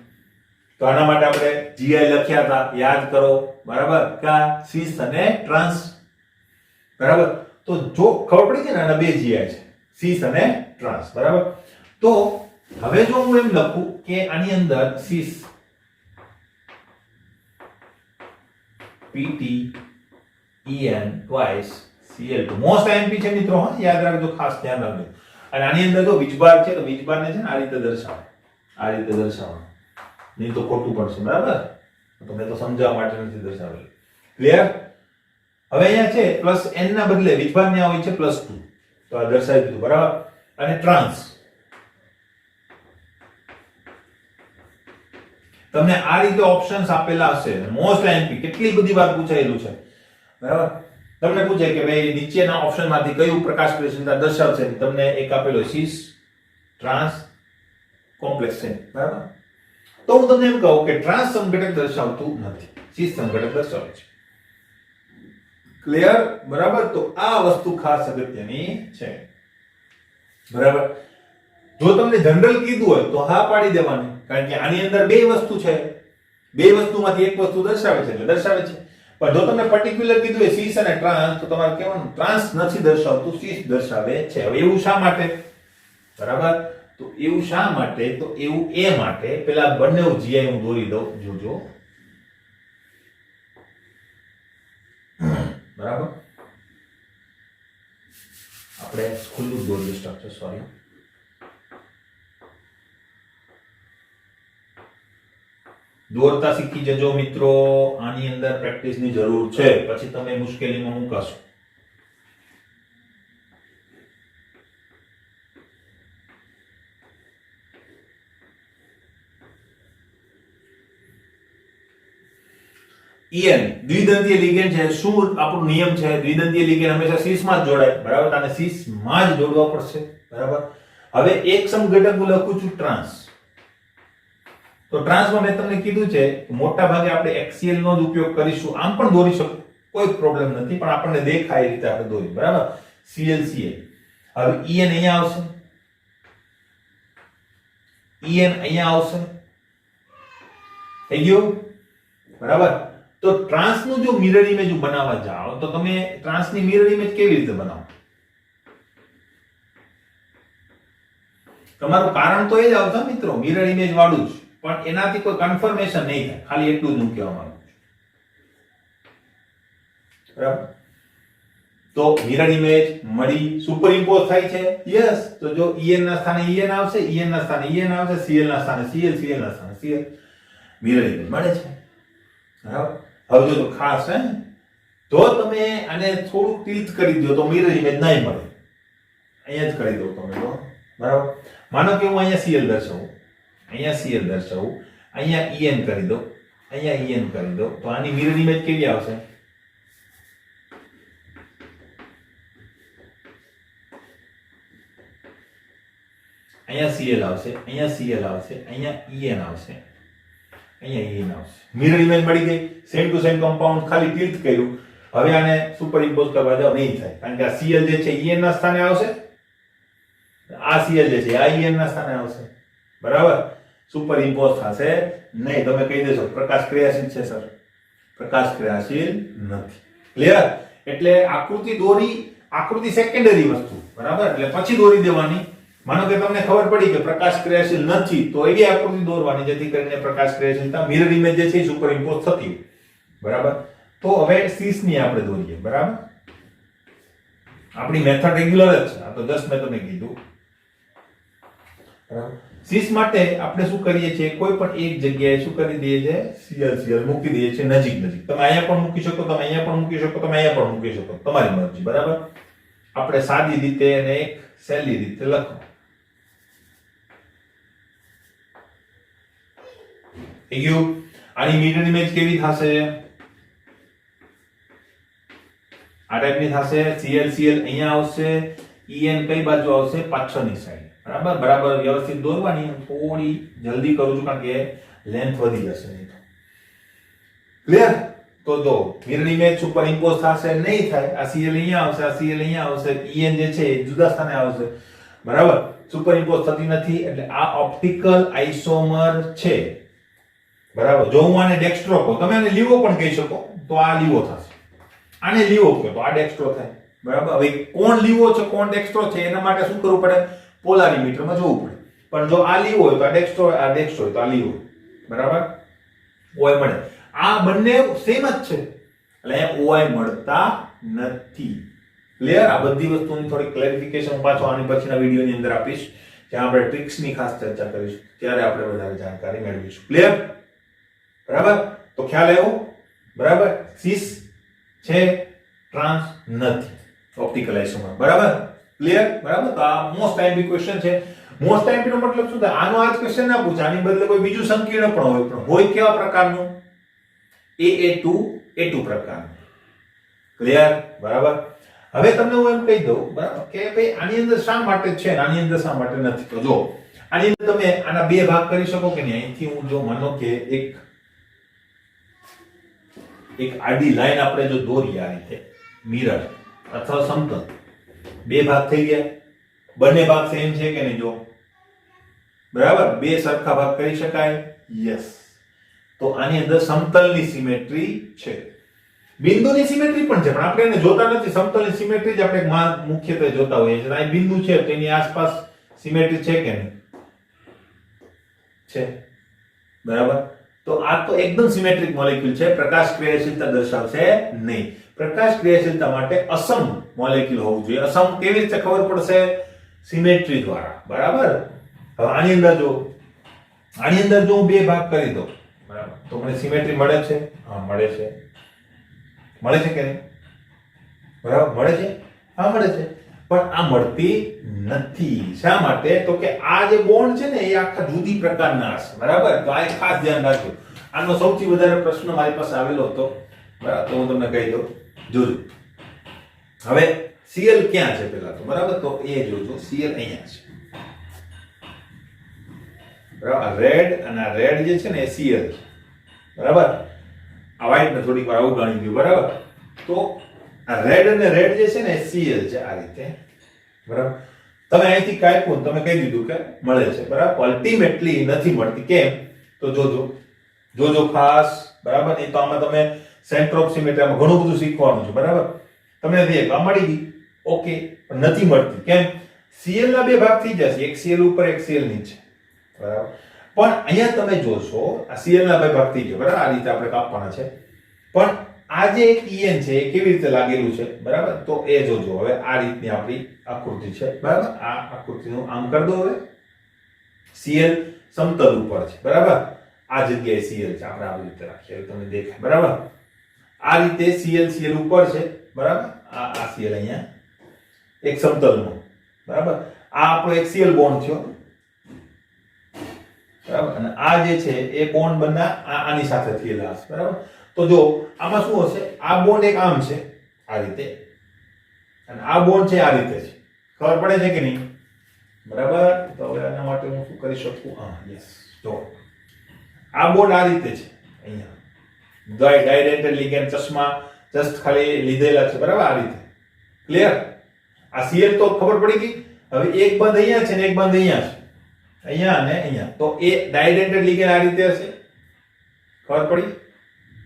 તો આના માટે આપણે GI લખ્યા હતા, યાદ કરો. બરાબર? કા સિસ અને ટ્રાન્સ. બરાબર? તો જો ખબર પડી છે ને આના 2 GI છે, સિસ અને ટ્રાન્સ. બરાબર? તો હવે જો હું એમ લખું કે આની અંદર સિસ PT En twice Cl2 most IMP છે મિત્રો. હા, યાદ રાખજો, ખાસ ધ્યાન રાખજો. અને આની અંદર જો વીજભાર છે તો વીજભારને છે ને આ રીતે દર્શાવો. આ રીતે દર્શાવો, નહીં તો ખોટું પડશે. બરાબર? તો મેં તો સમજાવવા માટે નથી દર્શાવેલું. ક્લિયર? હવે અહીંયા છે +n ના બદલે વીજભાર ને હોય છે +2. તો આ દર્શાવી દીધું. બરાબર? અને ટ્રાન્સ તમને આ રીતે ઓપ્શન્સ આપેલા હશે. મોસ્ટ આઈએમપી કેટલી બધી વાર પૂછાયેલું છે. બરાબર? તમને પૂછે કે ભાઈ નીચેના ઓપ્શનમાંથી કયું પ્રકાશ ક્રિયાશીલતા દર્શાવશે? તમને એક આપેલો સિસ, ટ્રાન્સ, કોમ્પ્લેક્સ છે. બરાબર? તો હું તમને એમ કહું કે ટ્રાન્સ સંઘટક દર્શાવતું નથી, સિસ સંઘટક દર્શાવે છે. ક્લિયર? બરાબર? તો આ વસ્તુ ખાસ અગત્યની છે. બરાબર? જો તમને જનરલ કીધું હોય તો હા પાડી દેવાની, કારણ કે આની અંદર 2 વસ્તુ છે. 2 વસ્તુમાંથી એક વસ્તુ દર્શાવે છે એટલે દર્શાવે છે. પણ જો તમને પર્ટિક્યુલર કીધું હોય સિસ અને ટ્રાન્સ, તો તમારે કહેવાનું ટ્રાન્સ નથી દર્શાવતું, સિસ દર્શાવે છે. હવે એવું શા માટે? બરાબર? તો એવું શા માટે? તો એવું એ માટે, પેલા બંને GI હું દોરી દઉં, જોજો. બરાબર? આપણે ખુલ્લું દોરીએ સ્ટ્રક્ચર, સોરી. દોરતા શીખી જજો મિત્રો. આની અંદર પ્રેક્ટિસની જરૂર છે, પછી તમે મુશ્કેલીમાં મુકાશો. En દ્વિદંતીય લિગેન્ડ છે. શું આપણો નિયમ છે? દ્વિદંતીય લિગેન્ડ હંમેશા સિસ માં જ જોડાય. બરાબર? અને સિસ માં જ જોડવા પડશે. બરાબર? હવે એક સમઘટક હું લખું છું ટ્રાન્સ. તો ટ્રાન્સમાં મેં તમને કીધું છે મોટા ભાગે આપણે એક્સીએલ નો જ ઉપયોગ કરીશું. આમ પણ દોરી શકો, કોઈ પ્રોબ્લેમ નથી, પણ આપણને દેખાય એ રીતે આપણે દોરી. બરાબર? Cl Cl. હવે En અહીંયા આવશે, En અહીંયા આવશે. થઈ ગયું? બરાબર? તો ટ્રાન્સ નું જો મિરર ઇમેજ બનાવવા જાઓ તો તમે ટ્રાન્સ ની મિરર ઇમેજ કેવી રીતે બનાવો? તમારું કારણ તો એ જ આવશે મિત્રો, મિરર ઇમેજ વાળું જ. પણ એનાથી કોઈ કન્ફર્મેશન નહીં થાય. ખાલી એટલું જ હું કહેવા માંગુ છું. બરાબર? તો મિરર ઇમેજ મળી, સુપરઇમ્પોઝ થાય છે. યસ. તો જો En ના સ્થાને En આવશે, En ના સ્થાને En આવશે, Cl ના સ્થાને Cl, Cl ના સ્થાને Cl. મિરર ઇમેજ મળે છે. બરાબર? હવે જો ખાસ હે, જો તમે આને થોડું ટિલ્ટ કરી દો તો મિરર ઇમેજ નહીં મળે. અહીંયા જ કરી દો તમે તો. બરાબર? માનો કે હું અહીંયા Cl દર્શાવું, અહીંયા Cl દર્શાવું, અહીંયા En કરી દો, અહીંયા En કરી દો, તો આની મિરર ઇમેજ કેવી આવશે? અહીંયા Cl આવશે, અહીંયા Cl આવશે, અહીંયા En આવશે, અહીંયા En આવશે. મિરર ઇમેજ મળી ગઈ. સેમ ટુ સેમ કમ્પાઉન્ડ, ખાલી ટિલ્ટ કર્યું. હવે આને સુપરઇમ્પોઝ કરવા જાવ નહીં થાય, કારણ કે આ Cl જે છે En ના સ્થાને આવશે, આ Cl જે છે આ En ના સ્થાને આવશે. બરાબર, સુપરઇમ્પોઝ થશે નહીં. તમે કહી દેશો પ્રકાશ ક્રિયાશીલ છે સર, પ્રકાશ ક્રિયાશીલ નથી. ક્લિયર? એટલે આકૃતિ દોરી, આકૃતિ સેકન્ડરી વસ્તુ. બરાબર, એટલે પછી દોરી દેવાની. માનો કે તમને ખબર પડી કે પ્રકાશ ક્રિયાશીલ નથી, તો એવી આકૃતિ દોરવાની જેથી કરીને પ્રકાશ ક્રિયાશીલતા મિરર ઇમેજ જે છે સુપરઇમ્પોઝ થતી. બરાબર, તો હવે સીસ ની આપણે દોરીએ. બરાબર, આપણી મેથડ રેગ્યુલર જ છે, આ તો જસ્ટ મેં તમને કીધું. બરાબર, સીસ માટે આપણે શું કરીએ છીએ, કોઈ પણ એક જગ્યાએ શું કરી દઈએ છીએ, Cl મૂકી દઈએ છીએ નજીક નજીક. તમે અહીંયા પણ મૂકી શકો, તમે અહીંયા પણ મૂકી શકો, તમે અહીંયા પણ મૂકી શકો, તમારી મરજી. બરાબર, આપણે સાદી રીતે અને એક સહેલી રીતે લખો. થઈ ગયું? આની મિરર ઇમેજ કેવી થશે? આ ટાઈપની થશે. Cl અહીંયા આવશે, En કઈ બાજુ આવશે? પાછળની સાઈડ. બરાબર, બરાબર વ્યવસ્થિત દોરવાની. થોડી જલ્દી કરું છું કારણ કે લેન્થ વધી જશે નહીં તો. ક્લિયર? તો જો મિરર ઇમેજ સુપરઇમ્પોઝ થશે નહીં થાય. આ Cl અહીંયા આવશે, આ Cl અહીંયા આવશે, En જે છે એ જુદા સ્થાને આવશે. બરાબર, સુપરઇમ્પોઝ થતી નથી, એટલે આ ઓપ્ટિકલ આઇસોમર છે. બરાબર, જો હું આને ડેક્સ્ટ્રો કહું, તમે આને લીવો પણ કહી શકો, તો આ લીવો થશે. આને લીવો કહો તો આ ડેક્સ્ટ્રો થાય. બરાબર, હવે કોણ લીવો છે કોણ ડેક્સ્ટ્રો છે એના માટે શું કરવું પડે? પોલારીમીટરમાં જોવું પડે. પણ જો આ લીવો હોય તો આ ડેક્સ્ટ્રો, આ ડેક્સ્ટ્રો હોય તો આ લીવો. બરાબર, ઓઆઈ મળે. આ બંને સેમ જ છે, એટલે ઓઆઈ મળતા નથી. ક્લિયર? આ બધી વસ્તુની થોડી ક્લેરિફિકેશન પાછો આની પછીના વિડીયોની અંદર આપીશ, જ્યાં આપણે ટ્રિક્સની ખાસ ચર્ચા કરીશું, ત્યારે આપણે વધારે જાણકારી મેળવીશું. ક્લિયર? બરાબર, તો ખ્યાલ આવ્યો? બરાબર, સીસ છે, ટ્રાન્સ નથી, ઓપ્ટિકલ આઇસોમર. બરાબર, ક્લિયર? બરાબર, તો આ મોસ્ટ આઈએમપી ક્વેશ્ચન છે. મોસ્ટ આઈએમપી નો મતલબ શું થાય? આનો આ જ ક્વેશ્ચન ના પૂછે, આની બદલે કોઈ બીજું સંકીર્ણ પણ હોય, પણ હોય કેવા પ્રકારનું? A2 પ્રકારનું. ક્લિયર? બરાબર, હવે તમને હું એમ કહી દઉં, બરાબર, કે ભાઈ આની અંદર શા માટે છે અને આની અંદર શા માટે નથી. તો જો આની અંદર તમે આના બે ભાગ કરી શકો કે નહીં. અહીંથી હું જો માનો કે એક આડી લાઈન આપણે જો દોરીએ આ રીતે, મિરર અથવા સમતલ, બે ભાગ થઈ ગયા. બંને ભાગ સેમ છે કે નહીં? જો બરાબર, બે સરખા ભાગ કરી શકાય. યસ, તો આની અંદર સમતલની સિમેટ્રી છે, બિંદુની સિમેટ્રી પણ છે, પણ આપણે એને જોતા નથી. સમતલની સિમેટ્રી જ આપણે મુખ્યત્વે જોતા હોઈએ છીએ. આ બિંદુ છે તો એની આસપાસ સિમેટ્રી છે કે નહીં? છે. બરાબર, તો આ તો એકદમ સિમેટ્રિક મોલેક્યુલ છે. પ્રકાશ ક્રિયાશીલતા દર્શાવશે નહીં. પ્રકાશ ક્રિયાશીલતા માટે અસમ મોલેક્યુલ હોવું જોઈએ. અસમ કેવી રીતે ખબર પડશે? સિમેટ્રી દ્વારા. બરાબર, હવે આની અંદર જો હું બે ભાગ કરી દઉં, બરાબર, તો મને સિમેટ્રી મળે છે? હા, મળે છે. મળે છે કે નહીં? બરાબર, મળે છે. હા, મળે છે. પણ આ મળતી નથી. શા માટે? તો કે આ જે બોન્ડ છે ને એ આખા જુદી પ્રકારના હશે. બરાબર, તો આ ખાસ ધ્યાન રાખજો. આનો સૌથી વધારે પ્રશ્ન મારી પાસે આવેલો હતો. બરાબર, તો હું તમને કહી દઉં. જોજો હવે Cl ક્યાં છે પેલા તો. બરાબર, તો એ જોજો. Cl અહીંયા છે. બરાબર, રેડ અને આ રેડ જે છે ને એ Cl છે. બરાબર, આ વ્હાઈટ ને થોડીક વાર અવગણી ગયું. બરાબર, તો આ રેડ અને રેડ જે છે ને એ Cl છે આ રીતે. બરાબર, તમે અહીંથી કાપ્યું તમે કહી દીધું કે મળે છે. બરાબર, અલ્ટિમેટલી નથી મળતી. કેમ? તો જોજો ખાસ. બરાબર, નહીં તો આમાં તમે સેન્ટર ઓફ સિમેટ્રીમાં ઘણું બધું શીખવાનું છે. બરાબર, તમને દેખ આ મળી ગઈ, ઓકે, પણ નથી મળતી. કેમ? Cl ના બે ભાગ થઈ જશે, એક Cl ઉપર એક Cl નીચે. બરાબર, પણ અહીંયા તમે જોશો આ Cl ના બે ભાગ થઈ ગયા. બરાબર, આ રીતે આપણે કાપવાના છે. પણ આ જે એક En છે એ કેવી રીતે લાગેલું છે? બરાબર, તો એ જોજો. હવે આ રીતની આપણી આકૃતિ છે. બરાબર, આ આકૃતિનું આમ કરી દો. હવે Cl સમતલ ઉપર છે. બરાબર, આ જગ્યાએ Cl છે, આપણે આવી રીતે રાખીએ, તમને દેખાય. બરાબર, આ રીતે Cl ઉપર છે. બરાબર, આ Cl અહીંયા એક સમતલનો. બરાબર, આ આપણો એક Cl બોન્ડ થયો. બરાબર, અને આ જે છે એ બોન્ડ બંને આની સાથે થયેલા હશે. બરાબર, તો જો આમાં શું હશે? આ બોન્ડ એક આમ છે આ રીતે, અને આ બોન્ડ છે આ રીતે છે. ખબર પડે છે કે નહીં? બરાબર. તો હવે આના માટે હું શું કરી શકું? હા, યસ. જો આ બોન્ડ આ રીતે છે અહીંયા, ડાયડેન્ટલ લિગેન્ડ ચશ્મા જસ્ટ ખાલી લીધેલા છે, બરાબર, આ રીતે. ક્લિયર? આ Cl તો ખબર પડી ગઈ. હવે એક બંધ અહીંયા છે ને એક બંધ અહીંયા છે, અહીંયા અને અહીંયા. તો એ ડાયડેન્ટલ લિગેન્ડ આ રીતે હશે, ખબર પડી?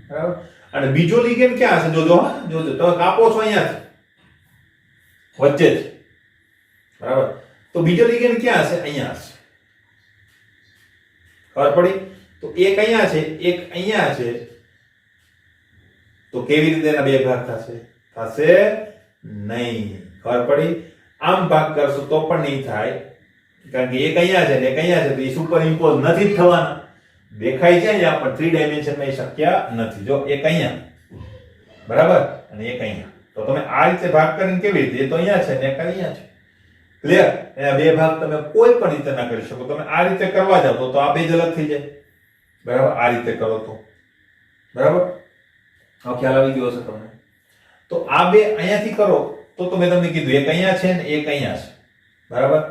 બરાબર. અને બીજો લિગેન્ડ ક્યાં હશે? જોજો, હા, જોજો. તમે કાપો છો અહીંયાથી વચ્ચે જ, બરાબર. તો બીજો લિગેન્ડ ક્યાં હશે? અહીંયા હશે, ખબર પડી? તો એક અહીંયા છે, એક અહીંયા છે. તો કેવી રીતે એના બે ભાગ થશે? થશે નહીં. ખબર પડી? આમ ભાગ કરશો તો પણ નહીં થાય, કારણ કે એક અહીંયા છે ને એક અહીંયા છે, તો એ સુપર ઇમ્પોઝ નથી જ થવાના. દેખાય છે અહીંયા પણ 3 ડાયમેન્શનમાં એ શક્ય નથી. જો એક અહીંયા, બરાબર, અને એક અહીંયા. તો તમે આ રીતે ભાગ કરીને કેવી રીતે? એ તો અહીંયા છે ને એક અહીંયા છે. ક્લિયર? એના બે ભાગ તમે કોઈ પણ રીતે ના કરી શકો. તમે આ રીતે કરવા જાવ તો આ બે જ અલગ થઈ જાય, બરાબર. આ રીતે કરો તો, બરાબર. હવે ખ્યાલ આવી ગયો હશે તમને. તો આ બે અહીંયાથી કરો તો મેં તમને કીધું એક અહીંયા છે ને એક અહીંયા છે, બરાબર.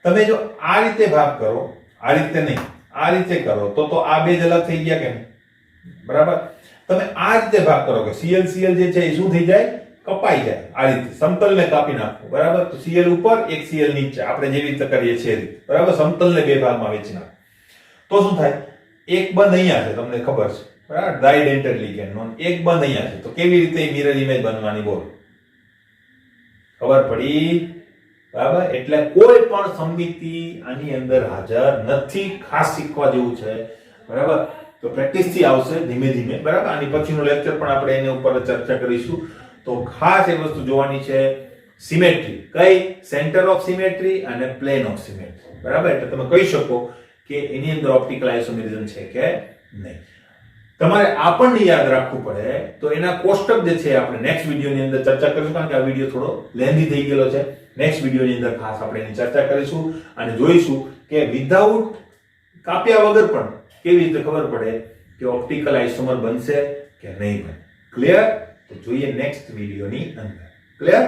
તમે જો આ રીતે ભાગ કરો, આ રીતે નહીં, આ રીતે કરો તો આ બે જ અલગ થઈ ગયા કે નહીં? બરાબર. તમે આ રીતે ભાગ કરો કે Cl જે છે એ શું થઈ જાય? કપાઈ જાય. આ રીતે સમતલને કાપી નાખો, બરાબર. તો Cl ઉપર એક Cl નીચે, આપણે જેવી રીતે કરીએ છીએ રીતે, બરાબર. સમતલને બે ભાગમાં વહેંચી નાખો તો શું થાય? એક બંધ અહીંયા છે, તમને ખબર છે, બરાબર, ડાયડેન્ટલ લિગેન્ડ નો. એક બંધ અહીંયા છે, તો કેવી રીતે મિરર ઇમેજ બનવાની? બોલો, ખબર પડી? બરાબર. એટલે કોઈ પણ સમમિતિ આની અંદર હાજર નથી. ખાસ શીખવા જેવું છે, બરાબર. તો પ્રેક્ટિસ થી આવશે ધીમે ધીમે, બરાબર. આની પછીનો લેક્ચર પણ આપણે એની ઉપર ચર્ચા કરીશું. તો ખાસ એ વસ્તુ જોવાની છે, સિમેટ્રી. કઈ? સેન્ટર ઓફ સિમેટ્રી અને પ્લેન ઓફ સિમેટ્રી, બરાબર. એટલે તમે કહી શકો કે એની અંદર ઓપ્ટિકલ આઇસોમેરિઝમ છે કે નહીં. તમારે આ પણ યાદ રાખવું પડે. તો એના કોષ્ટક જે છે આપણે નેક્સ્ટ વિડીયોની અંદર ચર્ચા કરીશું, કારણ કે આ વિડીયો થોડો લેન્ધી થઈ ગયેલો છે. નેક્સ્ટ વિડીયોની અંદર ખાસ આપણે એની ચર્ચા કરીશું અને જોઈશું કે વિધાઉટ કાપ્યા વગર પણ કેવી રીતે ખબર પડે કે ઓપ્ટિકલ આઇસોમર બનશે કે નહીં બને. ક્લિયર? તો જોઈએ નેક્સ્ટ વિડીયોની અંદર. ક્લિયર?